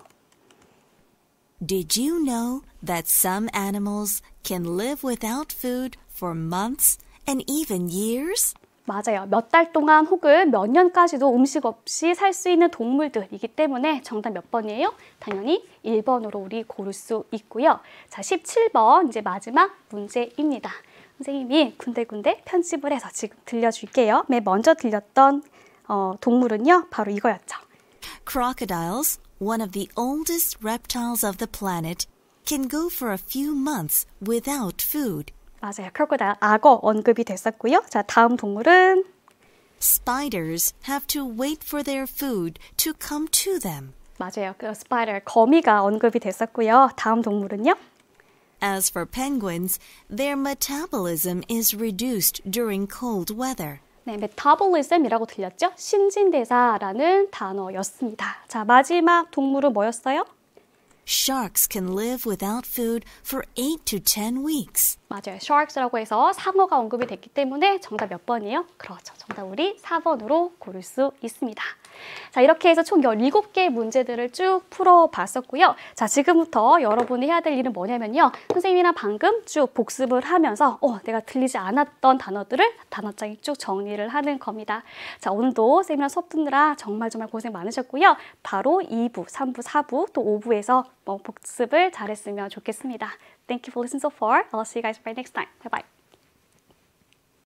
Did you know that some animals can live without food for months and even years? 맞아요. 몇 달 동안 혹은 몇 년까지도 음식 없이 살 수 있는 동물들이기 때문에 정답 몇 번이에요? 당연히 1번으로 우리 고를 수 있고요. 자, 17번 이제 마지막 문제입니다. 선생님이 군데군데 편집을 해서 지금 들려줄게요. 맨 먼저 들렸던 동물은요, 바로 이거였죠. Crocodiles, one of the oldest reptiles of the planet, can go for a few months without food. 맞아요. 크로코다일, 악어 언급이 됐었고요. 자, 다음 동물은 Spiders have to wait for their food to come to them. 맞아요. 그 스파이더, 거미가 언급이 됐었고요. 다음 동물은요? As for penguins, their metabolism is reduced during cold weather. 네, metabolism이라고 들렸죠? 신진대사라는 단어였습니다. 자, 마지막 동물은 뭐였어요? Sharks can live without food for 8 to 10 weeks. 맞아요. sharks라고 해서 상어가 언급이 됐기 때문에 정답 몇 번이에요? 그렇죠. 정답 우리 4번으로 고를 수 있습니다. 자, 이렇게 해서 총 17개의 문제들을 쭉 풀어봤었고요. 자, 지금부터 여러분이 해야 될 일은 뭐냐면요. 선생님이랑 방금 쭉 복습을 하면서 내가 들리지 않았던 단어들을 단어장에 쭉 정리를 하는 겁니다. 자, 오늘도 선생님이랑 수업 듣느라 정말 고생 많으셨고요. 바로 2부, 3부, 4부, 또 5부에서 복습을 잘했으면 좋겠습니다. Thank you for listening so far. I'll see you guys right next time. Bye bye.